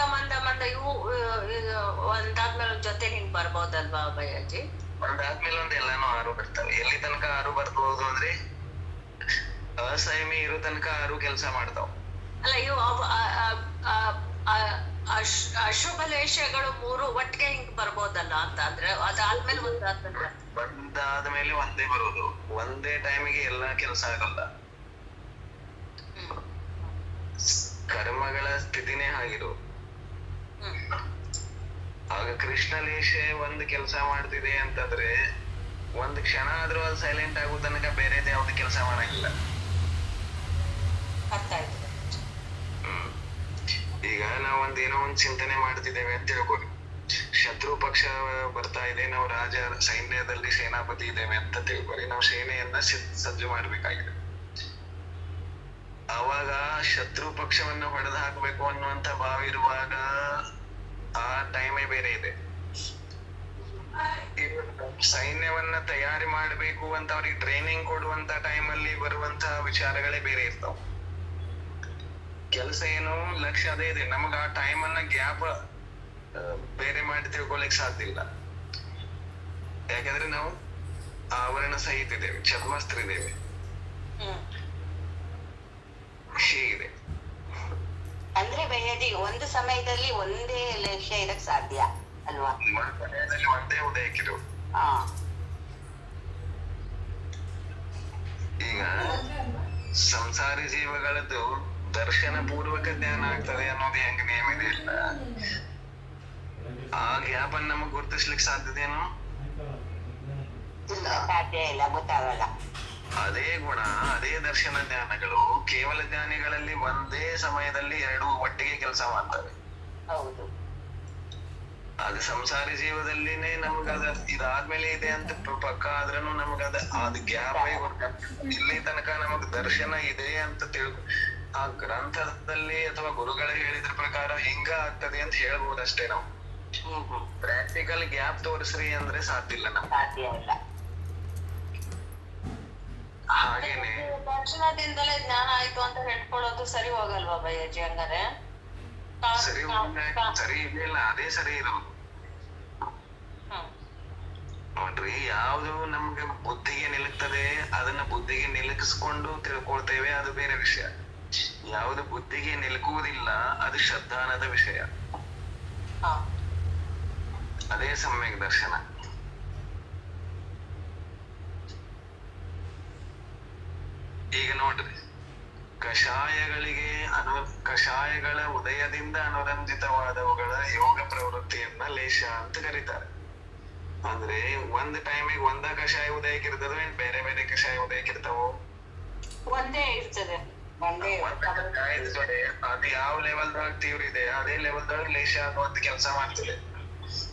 S4: ಇವು ಒಂದಾದ್ಮೇಲೆ ಜೊತೆ ಹಿಂಗ್ ಬರ್ಬೋದಲ್ವಾ ಭಯ್ಯಾಜಿ?
S2: ಒಂದಾದ್ಮೇಲೆ ಒಂದ್ ಎಲ್ಲಾನು 6 ಬರ್ತವೆ. ಎಲ್ಲಿ ತನಕ 6 ಬರ್ಬೋದು ಅಂದ್ರೆ ಅಸಂಯಮಿ ಇರೋ ತನಕ 6 ಕೆಲಸ ಮಾಡ್ತಾವ.
S4: ಅಲ್ಲ, ಇವು ಅಶುಭ ಲೇಷಗಳು 3 ಒಟ್ಟಿಗೆ ಹಿಂಗ್ ಬರ್ಬೋದಲ್ಲ ಅಂತ ಅಂದ್ರೆ ಅದಾದ್ಮೇಲೆ
S2: ಒಂದಾದ್ಮೇಲೆ ಒಂದೇ ಬರೋದು. ಒಂದೇ ಟೈಮಿಗೆ ಎಲ್ಲಾ ಕೆಲಸ ಆಗಲ್ಲ. ಕರ್ಮಗಳ ಸ್ಥಿತಿನೇ ಆಗಿರೋದು. ಆಗ ಕೃಷ್ಣ ಲೇಷ ಒಂದ್ ಕೆಲಸ ಮಾಡ್ತಿದೆ ಅಂತಂದ್ರೆ ಒಂದ್ ಕ್ಷಣ ಆದ್ರೂ ಅದು ಸೈಲೆಂಟ್ ಆಗೋ ತನಕ ಬೇರೆದ್ ಯಾವ್ದು ಕೆಲಸ ಮಾಡಂಗಿಲ್ಲ. ಈಗ ನಾವ್ ಏನೋ ಒಂದ್ ಚಿಂತನೆ ಮಾಡ್ತಿದ್ದೇವೆ ಅಂತ ತಿಳ್ಕೊರಿ. ಶತ್ರು ಪಕ್ಷ ಬರ್ತಾ ಇದೆ, ನಾವು ಸೈನ್ಯದಲ್ಲಿ ಸೇನಾಪತಿ ಇದ್ದೇವೆ ಅಂತ ತಿಳ್ಕೊರಿ. ನಾವು ಸೇನೆಯನ್ನ ಸಜ್ಜು ಮಾಡ್ಬೇಕಾಗಿದೆ. ಅವಾಗ ಶತ್ರು ಪಕ್ಷವನ್ನು ಹೊಡೆದು ಹಾಕಬೇಕು ಅನ್ನುವಂತ ಭಾವ ಇರುವಾಗ ಆ ಟೈಮೇ ಬೇರೆ ಇದೆ. ಸೈನ್ಯವನ್ನ ತಯಾರಿ ಮಾಡ್ಬೇಕು ಅಂತ ಅವ್ರಿಗೆ ಟ್ರೈನಿಂಗ್ ಕೊಡುವಂತ ಟೈಮಲ್ಲಿ ಬರುವಂತ ವಿಚಾರಗಳೇ ಬೇರೆ ಇರ್ತಾವ. ಕೆಲಸ ಏನು ಲಕ್ಷ್ಯ ಅದೇ ಇದೆ, ನಮಗ ಆ ಟೈಮ್ ಅನ್ನ ಗ್ಯಾಪ್ ಬೇರೆ ಮಾಡಿ ತಿಳ್ಕೊಳಿಕ್ ಸಾಧ್ಯ ಇಲ್ಲ. ಯಾಕಂದ್ರೆ ನಾವು ಆವರಣ ಸಹಿತ ಇದ್ದೇವೆ, ಛದ್ಮಸ್ತ್ರ ಇದ್ದೇವೆ, ಹೀಗಿದೆ.
S5: ಅಂದ್ರೆ ಭಯ್ಯಾಜಿ ಒಂದು ಸಮಯದಲ್ಲಿ ಒಂದೇ ಲಕ್ಷ್ಯ ಇರಕ್ ಸಾಧ್ಯ ಅಲ್ವಾ?
S2: ಸಮಯದಲ್ಲಿ ಒಂದೇ ಉದಯಕ್ಕಿರು.
S5: ಹಾ,
S2: ಈಗ ಸಂಸಾರಿ ಜೀವಗಳದ್ದು ದರ್ಶನ ಪೂರ್ವಕ ಜ್ಞಾನ ಆಗ್ತದೆ ಅನ್ನೋದು ಹೆಂಗ ನಿಯಮ ಇದೆ ಇಲ್ಲ, ಆ ಗ್ಯಾಪ್ ಅನ್ನ ನಮಗ್ ಗುರುತಿಸ್ಲಿಕ್ಕೆ ಸಾಧ್ಯದೇನು?
S5: ಸಾಧ್ಯ ಇಲ್ಲ, ಗೊತ್ತಾಗಲ್ಲ.
S2: ಅದೇ ಗುಣ, ಅದೇ ದರ್ಶನ ಜ್ಞಾನಗಳು ಕೇವಲ ಜ್ಞಾನಿಗಳಲ್ಲಿ ಒಂದೇ ಸಮಯದಲ್ಲಿ ಎರಡು ಒಟ್ಟಿಗೆ ಕೆಲಸ ಮಾಡ್ತವೆ.
S5: ಹೌದು.
S2: ಅದು ಸಂಸಾರಿ ಜೀವದಲ್ಲಿನೇ ನಮಗದ ಇದಾದ್ಮೇಲೆ ಇದೆ ಅಂತ ಪಕ್ಕ ಆದ್ರೂ ನಮಗದ ಅದ್ ಗ್ಯಾಪ್ ಇಲ್ಲಿ ತನಕ ನಮಗ್ ದರ್ಶನ ಇದೆ ಅಂತ ಆ ಗ್ರಂಥದಲ್ಲಿ ಅಥವಾ ಗುರುಗಳು ಹೇಳಿದ್ರ ಪ್ರಕಾರ ಹಿಂಗ ಆಗ್ತದೆ ಅಂತ ಹೇಳ್ಬೋದಷ್ಟೇ. ನಾವು ಪ್ರಾಕ್ಟಿಕಲ್ ಗ್ಯಾಪ್ ತೋರಿಸ್ರಿ ಅಂದ್ರೆ ಸಾಧ್ಯ ಇಲ್ಲ ನಮ್ಗೆ,
S5: ಸಾಧ್ಯ ಇಲ್ಲ.
S2: ಹಾಗೇನೆ
S4: ದರ್ಶನದಿಂದಲೇ ಜ್ಞಾನ ಆಯ್ತು ಅಂತ ಹೇಳ್ಕೊಳ್ಳೋದು ಸರಿ ಹೋಗಲ್ವಾ ಭಯ್ಯಾಜಿ? ಹಂಗಾರೆ
S2: ಸರಿ ಸರಿ ಇದೆಯಲ್ಲ, ಅದೇ ಸರಿ ಇರೋದು. ನೋಡ್ರಿ, ಯಾವ್ದು ನಮ್ಗೆ ಬುದ್ಧಿಗೆ ನಿಲುಕ್ತದೆ ಅದನ್ನ ಬುದ್ಧಿಗೆ ನಿಲುಕಿಸ್ಕೊಂಡು ತಿಳ್ಕೊಳ್ತೇವೆ, ಅದು ಬೇರೆ ವಿಷಯ. ಯಾವ್ದು ಬುದ್ಧಿಗೆ ನಿಲುಕುವುದಿಲ್ಲ ಅದು ಶ್ರದ್ಧಾನದ ವಿಷಯ, ಅದೇ ಸಮ್ಯಕ್ ದರ್ಶನ. ಈಗ ನೋಡ್ರಿ, ಕಷಾಯಗಳ ಉದಯದಿಂದ ಅನುರಂಜಿತವಾದವುಗಳ ಯೋಗ ಪ್ರವೃತ್ತಿಯನ್ನ ಲೇಷ ಅಂತ ಕರೀತಾರೆ. ಅಂದ್ರೆ ಒಂದ್ ಟೈಮಿಗೆ ಒಂದ ಕಷಾಯ ಉದಯಕ್ಕೆ ಇರ್ತದೋ ಏನ್ ಬೇರೆ ಬೇರೆ ಕಷಾಯ ಉದಯಕ್ಕೆ ಇರ್ತಾವೋ?
S3: ಒಂದೇ ಇರ್ತದೆ.
S2: ಅದು ಯಾವ ಲೆವೆಲ್ದಾಗ ತೀವ್ರ ಇದೆ ಅದೇ ಲೆವೆಲ್ದಾಗ ಲೇಷ ಅನ್ನುವಂತ ಕೆಲಸ ಮಾಡ್ತದೆ.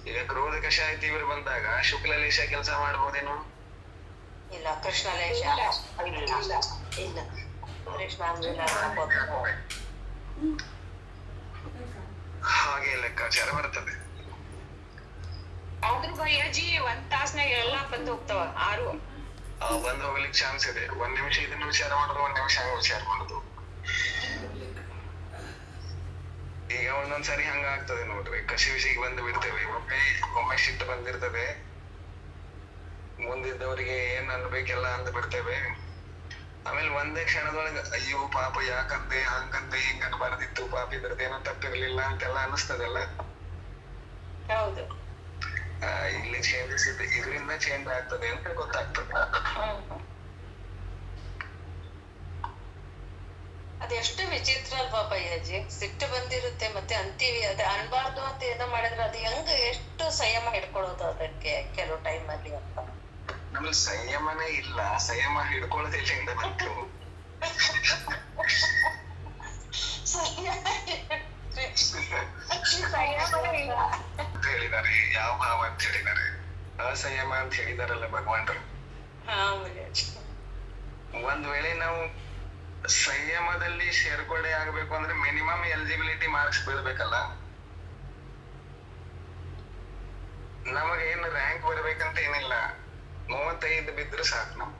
S2: ಈಗ ಕ್ರೋಧ ಕಷಾಯ ತೀವ್ರ ಬಂದಾಗ ಶುಕ್ಲ ಲೇಷ ಕೆಲಸ ಮಾಡ್ಬೋದೇನು?
S4: ಇಲ್ಲ. ಕೃಷ್ಣ ಲೇಷ ಇಲ್ಲ. ಕೃಷ್ಣ
S2: ಹಾಗೆ ಲೆಕ್ಕಾಚಾರ ಬರ್ತದೆ.
S3: ಆದ್ರೂ ಭಯ್ಯಾಜಿ ಒಂದ್ ತಾಸ್ನಾಗ ಎಲ್ಲಾ ಬಂದು ಹೋಗ್ತಾವ, 6
S2: ಬಂದ್ ಹೋಗ್ಲಿಕ್ಕೆ ಚಾನ್ಸ್ ಇದೆ. 1 ನಿಮಿಷ ಇದನ್ನ ವಿಚಾರ ಮಾಡೋದು, 1 ನಿಮಿಷ ಹಂಗ ವಿಚಾರ ಮಾಡೋದು. ಈಗ ಒಂದೊಂದ್ಸರಿ ಹಂಗ ಆಗ್ತದೆ ನೋಡ್ರಿ, ಕಸಿ ವಿಸಿಗೆ ಬಂದು ಬಿಡ್ತೇವೆ. ಒಮ್ಮೆ ಸಿಟ್ಟು ಬಂದಿರ್ತದೆ, ಮುಂದಿದ್ದವರಿಗೆ ಏನ್ ಅನ್ಬೇಕೆಲ್ಲ ಅಂದ್ ಬಿಡ್ತೇವೆ. ಆಮೇಲೆ ಒಂದೇ ಕ್ಷಣದೊಳಗೆ ಅಯ್ಯೋ ಪಾಪ ಯಾಕಂದೆ ಹಂಗಂದೆ ಹಿಂಗನ್ ಬರ್ದಿತ್ತು, ಪಾಪ ಇದ್ರದ್ದೇನೋ ತಪ್ಪಿರ್ಲಿಲ್ಲ ಅಂತೆಲ್ಲ ಅನಿಸ್ತದಲ್ಲ.
S3: ಹೌದು.
S2: ಇಲ್ಲಿ ಚೇಂಜಸ್ ಇದೆ, ಇದರಿಂದ ಚೇಂಜ್ ಆಗ್ತದೆ ಅಂತ ಗೊತ್ತಾಗ್ತದೆ.
S4: ಅದೆಷ್ಟು ವಿಚಿತ್ರ ಅಲ್ವಾ ಭಯ್ಯಾಜಿ? ಸಿಟ್ಟು ಬಂದಿರುತ್ತೆ ಮತ್ತೆ ಅಂತೀವಿ, ಅದೇ ಅನ್ಬಾರ್ದು ಅಂತ ಏನೋ ಮಾಡಿದ್ರೆ ಅದು ಹೆಂಗ ಎಷ್ಟು ಸಂಯಮ ಹಿಡ್ಕೊಳ್ಳೋದು ಅದಕ್ಕೆ ಕೆಲವು ಟೈಮ್ ಅಲ್ಲಿ ಅಂತ.
S2: ನಮ್ಗೆ ಸಂಯಮನೇ ಇಲ್ಲ, ಸಂಯಮ ಹಿಡ್ಕೊಳ್ಳೋದಿಲ್ಲ ಬಂತು. ಹೇಳಿದ್ದಾರೆ ಯಾವ ಭಾವ ಅಂತ ಹೇಳಿದ್ದಾರೆ, ಅಸಂಯಮ ಅಂತ ಹೇಳಿದಾರಲ್ಲ ಭಗವಂತರು. ಒಂದ್ ವೇಳೆ ನಾವು ಸಂಯಮದಲ್ಲಿ ಸೇರ್ಕೊಳ್ಳೆ ಆಗ್ಬೇಕು ಅಂದ್ರೆ ಮಿನಿಮಮ್ ಎಲಿಜಿಬಿಲಿಟಿ ಮಾರ್ಕ್ಸ್ ಬೀಳ್ಬೇಕಲ್ಲ. ನಮಗೆ ಏನು ರ್ಯಾಂಕ್ ಬರ್ಬೇಕಂತ ಏನಿಲ್ಲ, 35 ಬಿದ್ರು ಸಾಕು. ನಮ್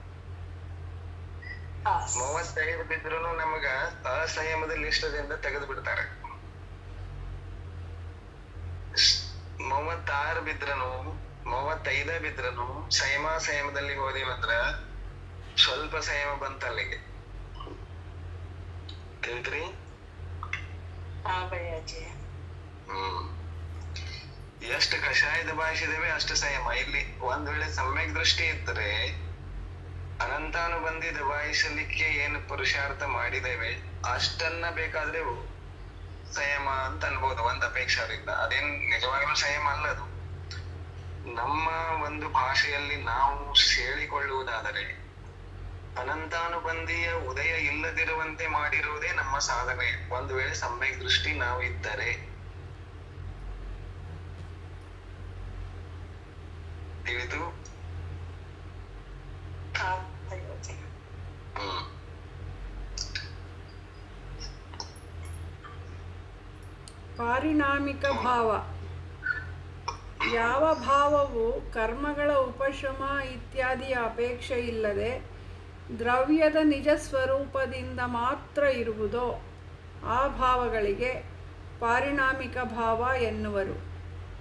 S2: 35 ಬಿದ್ರು ನಮಗ ಅಸಂಯಮದ ಲಿಸ್ಟದಿಂದ ತೆಗೆದು ಬಿಡ್ತಾರೆ. 36 ಬಿದ್ರನು 35 ಬಿದ್ರನು ಸಂಯಮದಲ್ಲಿ ಹೋದಿವಂದ್ರ ಸ್ವಲ್ಪ ಸಂಯಮ ಬಂತ ಅಲ್ಲಿಗೆ. ತಿಳಿದ್ರಿ? ಎಷ್ಟು ಕಷಾಯದ ಭಾಷಿದೇವೆ ಅಷ್ಟು ಸಂಯಮ. ಇಲ್ಲಿ ಒಂದ್ ವೇಳೆ ಸಮ್ಯಕ್ ದೃಷ್ಟಿ ಇದ್ರೆ ಅನಂತಾನುಬಂಧಿ ದಬಾಯಿಸಲಿಕ್ಕೆ ಏನು ಪುರುಷಾರ್ಥ ಮಾಡಿದ್ದೇವೆ ಅಷ್ಟನ್ನ ಬೇಕಾದ್ರೆ ಸಂಯಮ ಅಂತ ಅನ್ಬೋದು ಒಂದ್ ಅಪೇಕ್ಷಾದಿಂದ. ಅದೇನ್ ನಿಜವಾಗ್ಲೂ ಸಂಯಮ ಅಲ್ಲ. ಅದು ನಮ್ಮ ಒಂದು ಭಾಷೆಯಲ್ಲಿ ನಾವು ಹೇಳಿಕೊಳ್ಳುವುದಾದರೆ ಅನಂತಾನುಬಂಧಿಯ ಉದಯ ಇಲ್ಲದಿರುವಂತೆ ಮಾಡಿರುವುದೇ ನಮ್ಮ ಸಾಧನೆ. ಒಂದು ವೇಳೆ ಸಮ್ಯಕ್ ದೃಷ್ಟಿ ನಾವು ಇದ್ದರೆ. ತಿಳಿದು?
S1: ಪಾರಿಣಾಮಿಕ ಭಾವ. ಯಾವ ಭಾವವು ಕರ್ಮಗಳ ಉಪಶಮ ಇತ್ಯಾದಿಯ ಅಪೇಕ್ಷೆ ಇಲ್ಲದೆ ದ್ರವ್ಯದ ನಿಜ ಸ್ವರೂಪದಿಂದ ಮಾತ್ರ ಇರುವುದೋ ಆ ಭಾವಗಳಿಗೆ ಪಾರಿಣಾಮಿಕ ಭಾವ ಎನ್ನುವರು.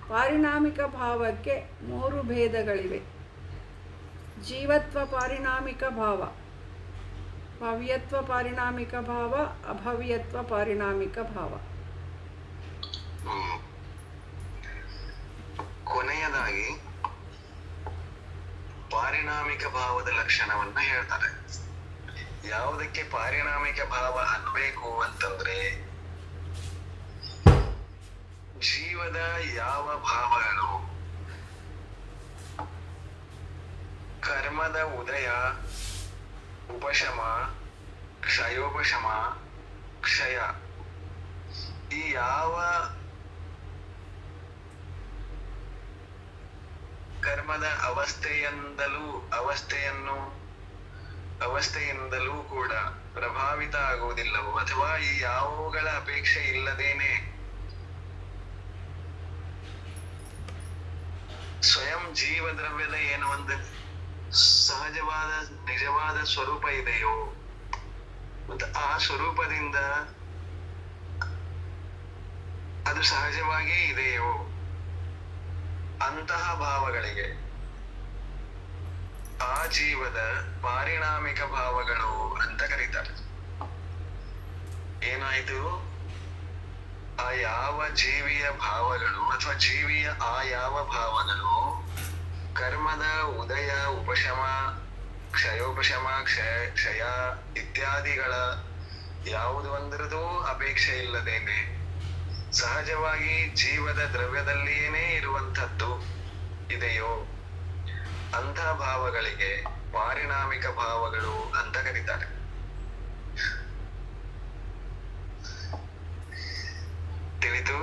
S1: ಪಾರಿಣಾಮಿಕ ಭಾವಕ್ಕೆ 3 ಭೇದಗಳಿವೆ. ಜೀವತ್ವ ಪಾರಿಣಾಮಿಕ ಭಾವ, ಭವ್ಯತ್ವ ಪಾರಿಣಾಮಿಕ ಭಾವ, ಅಭವ್ಯತ್ವ ಪಾರಿಣಾಮಿಕ ಭಾವ.
S2: ಕೊನೆಯದಾಗಿ ಪಾರಿಣಾಮಿಕ ಭಾವದ ಲಕ್ಷಣವನ್ನ ಹೇಳ್ತಾರೆ. ಯಾವುದಕ್ಕೆ ಪಾರಿಣಾಮಿಕ ಭಾವ ಅನ್ಬೇಕು ಅಂತಂದ್ರೆ, ಜೀವದ ಯಾವ ಭಾವಗಳು ಕರ್ಮದ ಉದಯ, ಉಪಶಮ, ಕ್ಷಯೋಪಶಮ, ಕ್ಷಯ, ಈ ಯಾವ ಕರ್ಮದ ಅವಸ್ಥೆಯಿಂದಲೂ ಕೂಡ ಪ್ರಭಾವಿತ ಆಗುವುದಿಲ್ಲವೋ, ಅಥವಾ ಈ ಯಾವುಗಳ ಅಪೇಕ್ಷೆ ಇಲ್ಲದೇನೆ ಸ್ವಯಂ ಜೀವ ದ್ರವ್ಯದ ಏನು ಒಂದು ಸಹಜವಾದ ನಿಜವಾದ ಸ್ವರೂಪ ಇದೆಯೋ, ಮತ್ತು ಆ ಸ್ವರೂಪದಿಂದ ಅದು ಸಹಜವಾಗಿಯೇ ಇದೆಯೋ ಅಂತಹ ಭಾವಗಳಿಗೆ ಆ ಜೀವದ ಪಾರಿಣಾಮಿಕ ಭಾವಗಳು ಅಂತ ಕರೀತಾರೆ. ಏನಾಯ್ತು? ಆ ಯಾವ ಜೀವಿಯ ಭಾವಗಳು ಅಥವಾ ಜೀವಿಯ ಆ ಯಾವ ಭಾವಗಳು ಕರ್ಮದ ಉದಯ, ಉಪಶಮ, ಕ್ಷಯೋಪಶಮ, ಕ್ಷಯ ಇತ್ಯಾದಿಗಳ ಯಾವುದು ಒಂದರದೂ ಅಪೇಕ್ಷೆ ಇಲ್ಲದೇನೆ ಸಹಜವಾಗಿ ಜೀವದ ದ್ರವ್ಯದಲ್ಲಿಯೇ ಇರುವಂಥದ್ದು ಇದೆಯೋ ಅಂಥ ಭಾವಗಳಿಗೆ ಪಾರಿಣಾಮಿಕ ಭಾವಗಳು ಅಂತ ಕರೀತಾರೆ. ತಿಳಿತು?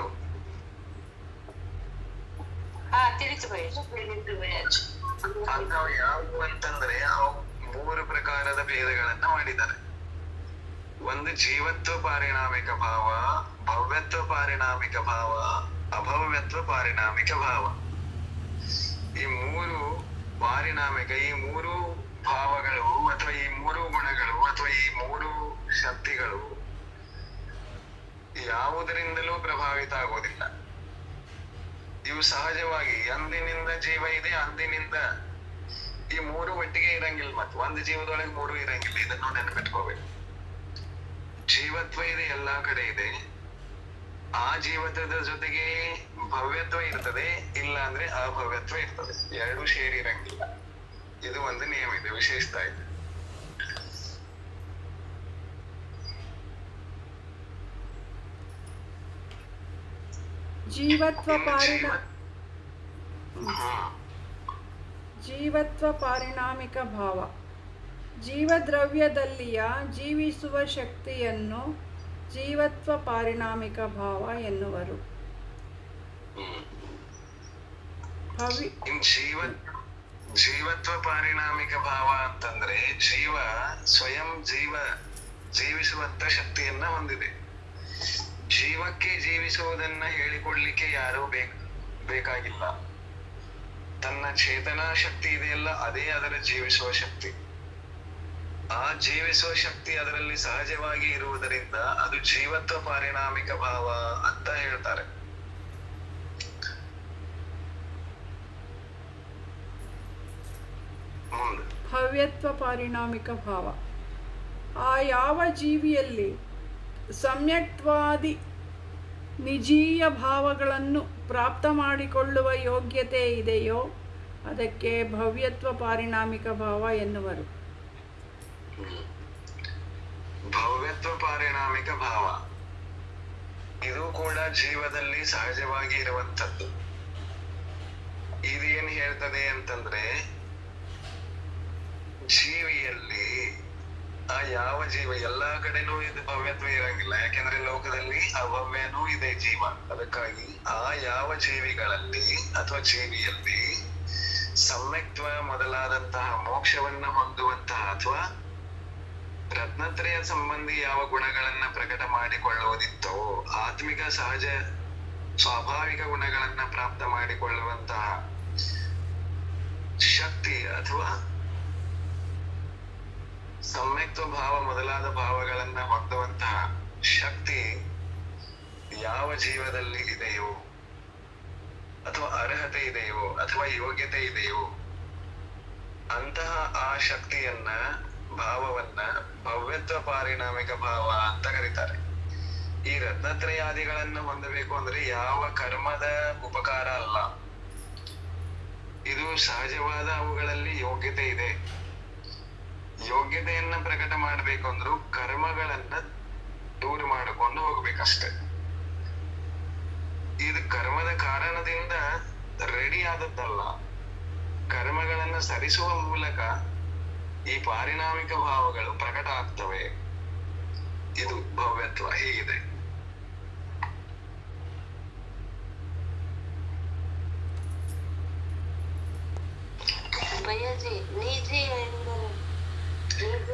S3: ತಿಳಿತು ಭಯ್ಯಾಜಿ.
S2: ಅಂಥವು ಯಾವುವು ಅಂತಂದ್ರೆ ಅವು 3 ಪ್ರಕಾರದ ಭೇದಗಳನ್ನ ಮಾಡಿದ್ದಾರೆ. ಒಂದು ಜೀವತ್ವ ಪಾರಿಣಾಮಿಕ ಭಾವ, ಭವ್ಯತ್ವ ಪಾರಿಣಾಮಿಕ ಭಾವ, ಅಭವ್ಯತ್ವ ಪಾರಿಣಾಮಿಕ ಭಾವ. ಈ 3 ಪಾರಿಣಾಮಿಕ, ಈ 3 ಭಾವಗಳು ಅಥವಾ ಈ 3 ಗುಣಗಳು ಅಥವಾ ಈ 3 ಶಕ್ತಿಗಳು ಯಾವುದರಿಂದಲೂ ಪ್ರಭಾವಿತ ಆಗೋದಿಲ್ಲ. ಇವು ಸಹಜವಾಗಿ ಅಂದಿನಿಂದ ಜೀವ ಇದೆ, ಅಂದಿನಿಂದ ಈ 3 ಒಟ್ಟಿಗೆ ಇರಂಗಿಲ್ಲ. ಮತ್ತು ಒಂದು ಜೀವದೊಳಗೆ 3 ಇರಂಗಿಲ್ಲ, ಇದನ್ನು ನೆನಪಿಟ್ಕೋಬೇಕು. ಜೀವತ್ವ ಇದೆ, ಎಲ್ಲಾ ಕಡೆ ಇದೆ. ಆ ಜೀವತ್ವದ ಜೊತೆಗೆ ಭವ್ಯತ್ವ ಇರ್ತದೆ, ಇಲ್ಲ ಅಂದ್ರೆ ಅಭವ್ಯತ್ವ ಇರ್ತದೆ. 2 ಸೇರಿ ಇರಂಗಿಲ್ಲ. ಇದು ಒಂದು ನಿಯಮ ಇದೆ, ವಿಶೇಷತೆ ಇದೆ.
S1: ಜೀವತ್ವ ಪಾರಿಣಾಮಿಕ ಭಾವ. ಜೀವದ್ರವ್ಯದಲ್ಲಿಯ ಜೀವಿಸುವ ಶಕ್ತಿಯನ್ನು ಜೀವತ್ವ ಪಾರಿಣಾಮಿಕ ಭಾವ ಎನ್ನುವರು.
S2: ಜೀವತ್ವ ಪಾರಿಣಾಮಿಕ ಭಾವ ಅಂತಂದ್ರೆ ಜೀವ ಸ್ವಯಂ ಜೀವಿಸುವಂತ ಶಕ್ತಿಯನ್ನ ಹೊಂದಿದೆ. ಜೀವಕ್ಕೆ ಜೀವಿಸುವುದನ್ನ ಹೇಳಿಕೊಡ್ಲಿಕ್ಕೆ ಯಾರೂ ಬೇಕಾಗಿಲ್ಲ. ತನ್ನ ಚೇತನಾ ಶಕ್ತಿ ಇದೆಯಲ್ಲ, ಅದೇ ಅದರ ಜೀವಿಸುವ ಶಕ್ತಿ. ಆ ಜೀವಿಸುವ ಶಕ್ತಿ ಅದರಲ್ಲಿ ಸಹಜವಾಗಿ ಇರುವುದರಿಂದ ಅದು ಜೀವತ್ವ ಪಾರಿಣಾಮಿಕ ಭಾವ ಅಂತ ಹೇಳ್ತಾರೆ.
S1: ಭವ್ಯತ್ವ ಪಾರಿಣಾಮಿಕ ಭಾವ. ಆ ಯಾವ ಜೀವಿಯಲ್ಲಿ ಸಮ್ಯಕ್ತ್ವಾದಿ ನಿಜೀಯ ಭಾವಗಳನ್ನು ಪ್ರಾಪ್ತ ಮಾಡಿಕೊಳ್ಳುವ ಯೋಗ್ಯತೆ ಇದೆಯೋ ಅದಕ್ಕೆ ಭವ್ಯತ್ವ ಪಾರಿಣಾಮಿಕ ಭಾವ ಎನ್ನುವರು.
S2: ಭವ್ಯತ್ವ ಪಾರಿಣಾಮಿಕ ಭಾವ ಇದು ಕೂಡ ಜೀವದಲ್ಲಿ ಸಹಜವಾಗಿ ಇರುವಂಥದ್ದು. ಇದೇನ್ ಹೇಳ್ತದೆ ಅಂತಂದ್ರೆ, ಜೀವಿಯಲ್ಲಿ ಆ ಯಾವ ಜೀವ, ಎಲ್ಲಾ ಕಡೆನೂ ಇದು ಭವ್ಯತ್ವ ಇರಂಗಿಲ್ಲ. ಯಾಕೆಂದ್ರೆ ಲೋಕದಲ್ಲಿ ಅಭವ್ಯನೂ ಇದೆ ಜೀವ. ಅದಕ್ಕಾಗಿ ಆ ಯಾವ ಜೀವಿಗಳಲ್ಲಿ ಅಥವಾ ಜೀವಿಯಲ್ಲಿ ಸಮ್ಯಕ್ತ್ವ ಮೊದಲಾದಂತಹ ಮೋಕ್ಷವನ್ನ ಹೊಂದುವಂತಹ ಅಥವಾ ರತ್ನತ್ರಯ ಸಂಬಂಧಿ ಯಾವ ಗುಣಗಳನ್ನ ಪ್ರಕಟ ಮಾಡಿಕೊಳ್ಳುವುದಿತ್ತೋ, ಆತ್ಮಿಕ ಸಹಜ ಸ್ವಾಭಾವಿಕ ಗುಣಗಳನ್ನ ಪ್ರಾಪ್ತ ಮಾಡಿಕೊಳ್ಳುವಂತಹ ಶಕ್ತಿ ಅಥವಾ ಸಮ್ಯಕ್ತ್ವ ಭಾವ ಮೊದಲಾದ ಭಾವಗಳನ್ನ ಹೊಂದುವಂತಹ ಶಕ್ತಿ ಯಾವ ಜೀವದಲ್ಲಿ ಇದೆಯೋ ಅಥವಾ ಅರ್ಹತೆ ಇದೆಯೋ ಅಥವಾ ಯೋಗ್ಯತೆ ಇದೆಯೋ ಅಂತಹ ಆ ಶಕ್ತಿಯನ್ನ ಭಾವವನ್ನ ಭವ್ಯತ್ವ ಪಾರಿಣಾಮಿಕ ಭಾವ ಅಂತ ಕರೀತಾರೆ. ಈ ರತ್ನತ್ರಯಾದಿಗಳನ್ನು ಹೊಂದಬೇಕು ಅಂದ್ರೆ ಯಾವ ಕರ್ಮದ ಉಪಕಾರ ಅಲ್ಲ, ಇದು ಸಹಜವಾದ ಅವುಗಳಲ್ಲಿ ಯೋಗ್ಯತೆ ಇದೆ. ಯೋಗ್ಯತೆಯನ್ನ ಪ್ರಕಟ ಮಾಡ್ಬೇಕು ಅಂದ್ರೂ ಕರ್ಮಗಳನ್ನ ದೂರ ಮಾಡಿಕೊಂಡು ಹೋಗ್ಬೇಕಷ್ಟೆ. ಇದು ಕರ್ಮದ ಕಾರಣದಿಂದ ರೆಡಿ ಆದದ್ದಲ್ಲ, ಕರ್ಮಗಳನ್ನ ಸರಿಸುವ ಮೂಲಕ ಈ ಪಾರಿಣಾಮಿಕ ಭಾವಗಳು ಪ್ರಕಟ ಆಗ್ತವೆ. ಇದು ಭವ್ಯತ್ವ ಹೀಗಿದೆ.
S4: ಭಯ್ಯಾಜಿ ನಿಧಿ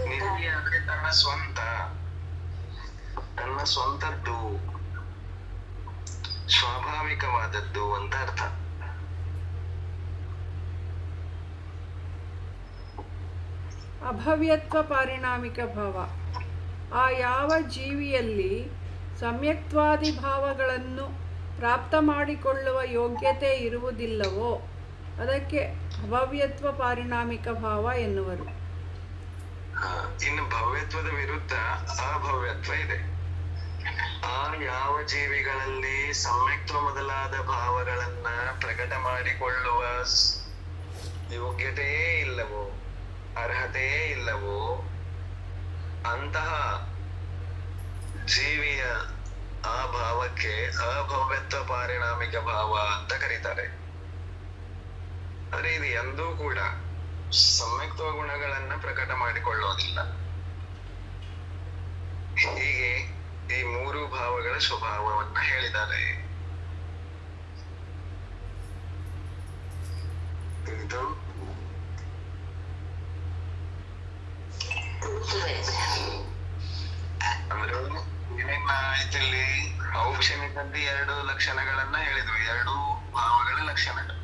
S2: ನಿಧಿ ಅಂದ್ರೆ ತನ್ನ ಸ್ವಂತದ್ದು, ಸ್ವಾಭಾವಿಕವಾದದ್ದು ಅಂತ ಅರ್ಥ.
S1: ಅಭವ್ಯತ್ವ ಪಾರಿಣಾಮಿಕ ಭಾವ ಆ ಯಾವ ಜೀವಿಯಲ್ಲಿ ಸಮ್ಯಕ್ತ್ವಾದಿ ಭಾವಗಳನ್ನು ಪ್ರಾಪ್ತ ಮಾಡಿಕೊಳ್ಳುವ ಯೋಗ್ಯತೆ ಇರುವುದಿಲ್ಲವೋ ಅದಕ್ಕೆ ಅಭವ್ಯತ್ವ ಪಾರಿಣಾಮಿಕ ಭಾವ ಎನ್ನುವರು.
S2: ಇನ್ನು ಭವ್ಯತ್ವದ ವಿರುದ್ಧ ಅಭವ್ಯತ್ವ ಇದೆ. ಆ ಯಾವ ಜೀವಿಗಳಲ್ಲಿ ಸಮ್ಯಕ್ತ್ವ ಮೊದಲಾದ ಭಾವಗಳನ್ನ ಪ್ರಕಟ ಮಾಡಿಕೊಳ್ಳುವ ಯೋಗ್ಯತೆಯೇ ಇಲ್ಲವೋ, ಅರ್ಹತೆಯೇ ಇಲ್ಲವೋ ಅಂತಹ ಜೀವಿಯ ಆ ಭಾವಕ್ಕೆ ಅಭವ್ಯತ್ವ ಪಾರಿಣಾಮಿಕ ಭಾವ ಅಂತ ಕರೀತಾರೆ. ಆದ್ರೆ ಇದು ಎಂದೂ ಕೂಡ ಸಮ್ಯಕ್ತ್ವ ಗುಣಗಳನ್ನ ಪ್ರಕಟ ಮಾಡಿಕೊಳ್ಳೋದಿಲ್ಲ. ಹೀಗೆ ಈ ಮೂರು ಭಾವಗಳ ಸ್ವಭಾವವನ್ನ ಹೇಳಿದ್ದಾರೆ. ಇದು ಅಂದ್ರೆ ಏನೇನಾಯ್ತಿಲ್ಲಿ ಔಕ್ಷಣಿಕದ್ದು 2 ಲಕ್ಷಣಗಳನ್ನ ಹೇಳಿದ್ವು, 2 ಭಾವಗಳ ಲಕ್ಷಣಗಳು.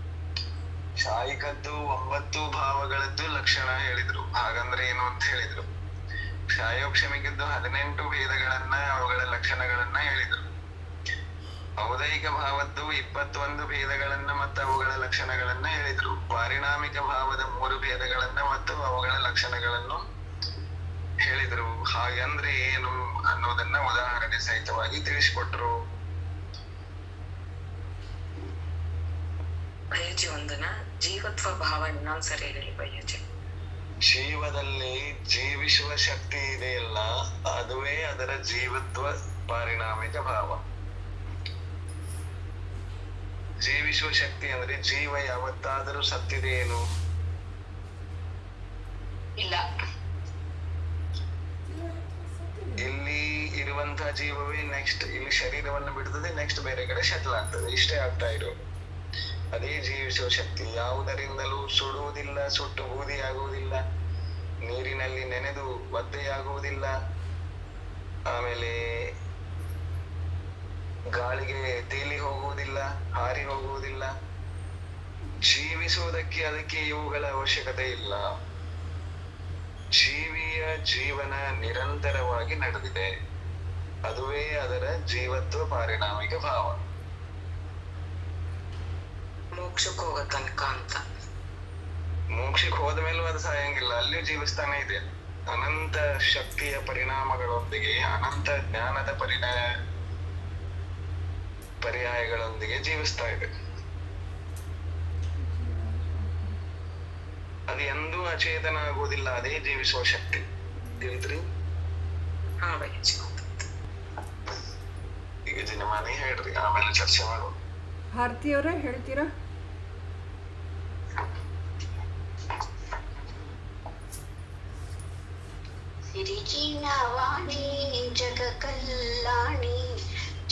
S2: ಶಾಯಿಕದ್ದು 9 ಭಾವಗಳದ್ದು ಲಕ್ಷಣ ಹೇಳಿದ್ರು. ಹಾಗಂದ್ರೆ ಏನು ಅಂತ ಹೇಳಿದ್ರು. ಶಾಯೋಕ್ಷಮಿಕದ್ದು 18 ಭೇದಗಳನ್ನ ಅವುಗಳ ಲಕ್ಷಣಗಳನ್ನ ಹೇಳಿದ್ರು. ಔದೈಕ ಭಾವದ್ದು 21 ಭೇದಗಳನ್ನ ಮತ್ತು ಅವುಗಳ ಲಕ್ಷಣಗಳನ್ನ ಹೇಳಿದ್ರು. ಪಾರಿಣಾಮಿಕ ಭಾವದ 3 ಭೇದಗಳನ್ನ ಮತ್ತು ಅವುಗಳ ಲಕ್ಷಣಗಳನ್ನು ಹೇಳಿದ್ರು. ಹಾಗಂದ್ರೆ ಏನು ಅನ್ನೋದನ್ನ ಉದಾಹರಣೆ ಸಹಿತವಾಗಿ ತಿಳಿಸಿಕೊಟ್ರು.
S6: ಭಯ್ಯಾಜಿ ಒಂದನ ಜೀವತ್ವ ಭಾವ ಇನ್ನೊಂದ್ಸರಿ ಹೇಳಿ ಭಯ್ಯಾಜಿ.
S2: ಜೀವದಲ್ಲಿ ಜೀವಿಸುವ ಶಕ್ತಿ ಇದೆಯಲ್ಲ, ಅದುವೇ ಅದರ ಜೀವತ್ವ ಪಾರಿಣಾಮಿಕ ಭಾವ. ಜೀವಿಸುವ ಶಕ್ತಿ ಅಂದ್ರೆ ಜೀವ ಯಾವತ್ತಾದರೂ ಸತ್ತಿದೆಯೇನು?
S3: ಇಲ್ಲ.
S2: ಇಲ್ಲಿ ಇರುವಂತಹ ಜೀವವೇ ನೆಕ್ಸ್ಟ್ ಇಲ್ಲಿ ಶರೀರವನ್ನು ಬಿಡುತ್ತದೆ, ನೆಕ್ಸ್ಟ್ ಬೇರೆ ಕಡೆ ಶೆಟ್ಲ್ ಆಗ್ತದೆ. ಇಷ್ಟೇ ಆಗ್ತಾ ಇರೋದು. ಅದೇ ಜೀವಿಸುವ ಶಕ್ತಿ. ಯಾವುದರಿಂದಲೂ ಸುಡುವುದಿಲ್ಲ, ಸುಟ್ಟು ಬೂದಿಯಾಗುವುದಿಲ್ಲ, ನೀರಿನಲ್ಲಿ ನೆನೆದು ಒದ್ದೆಯಾಗುವುದಿಲ್ಲ, ಆಮೇಲೆ ಗಾಳಿಗೆ ತೇಲಿ ಹೋಗುವುದಿಲ್ಲ, ಹಾರಿ ಹೋಗುವುದಿಲ್ಲ. ಜೀವಿಸುವುದಕ್ಕೆ ಅದಕ್ಕೆ ಇವುಗಳ ಅವಶ್ಯಕತೆ ಇಲ್ಲ. ಜೀವಿಯ ಜೀವನ ನಿರಂತರವಾಗಿ ನಡೆದಿದೆ. ಅದುವೇ ಅದರ ಜೀವತ್ವ ಪಾರಿಣಾಮಿಕ ಭಾವ.
S6: ಮೋಕ್ಷಕ್ಕೆ ಹೋಗೋ ತನಕ ಅಂತ.
S2: ಮೋಕ್ಷಕ್ಕೆ ಹೋದ ಮೇಲೂ ಅದು ಸಾಯಂಗಿಲ್ಲ, ಅಲ್ಲಿಯೂ ಜೀವಿಸ್ತಾನೆ ಇದೆ. ಅನಂತ ಶಕ್ತಿಯ ಪರಿಣಾಮಗಳೊಂದಿಗೆ, ಅನಂತ ಜ್ಞಾನದ ಪರ್ಯಾಯಗಳೊಂದಿಗೆ ಜೀವಿಸ್ತಾ ಇದೆ. ಅದು ಎಂದೂ ಅಚೇತನ ಆಗುವುದಿಲ್ಲ. ಅದೇ ಜೀವಿಸುವ ಶಕ್ತಿ. ತಿಳಿದ್ರಿ?
S6: ಹಾ ಭಯ್ಯಾಜಿ.
S2: ಈಗ ದಿನಮಾನಿ ಹೇಳ್ರಿ, ಆಮೇಲೆ ಚರ್ಚೆ ಮಾಡುವ.
S1: ಭಾರತೀಯವರೇ ಹೇಳ್ತೀರಾ?
S5: ಸಿರಿಜಿನವಾಣಿ ಜಗ ಕಲ್ಯಾಣಿ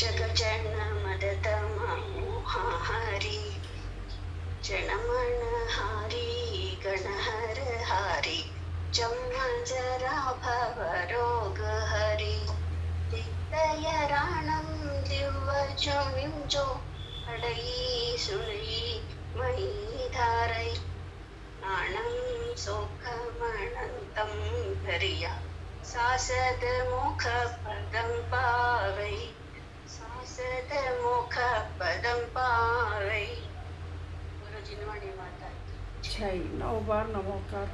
S5: ಜಗ ಜನ ಮದತ ಮೋಹಾರಿ ಜನಮಣ ಹಾರಿ ಗಣಹರ ಹಾರಿ ಜಮ್ಮ ಜರಾ ಭವ ರೋಗ ಹರಿ ದಿಗ್ದಯ ರಾಣಂ ದಿವ್ಯ ಜೋ मयीधारय नाणं शोकमनन्तं हरिय सासद मुखपदं पावै सासद मुखपदं पावै गुरुजी ನೋಡಿ ಮಾತಾಡ್ತೀನಿ
S1: ಜೈ ನವಬಾರ್ ನಮೋಕಾರ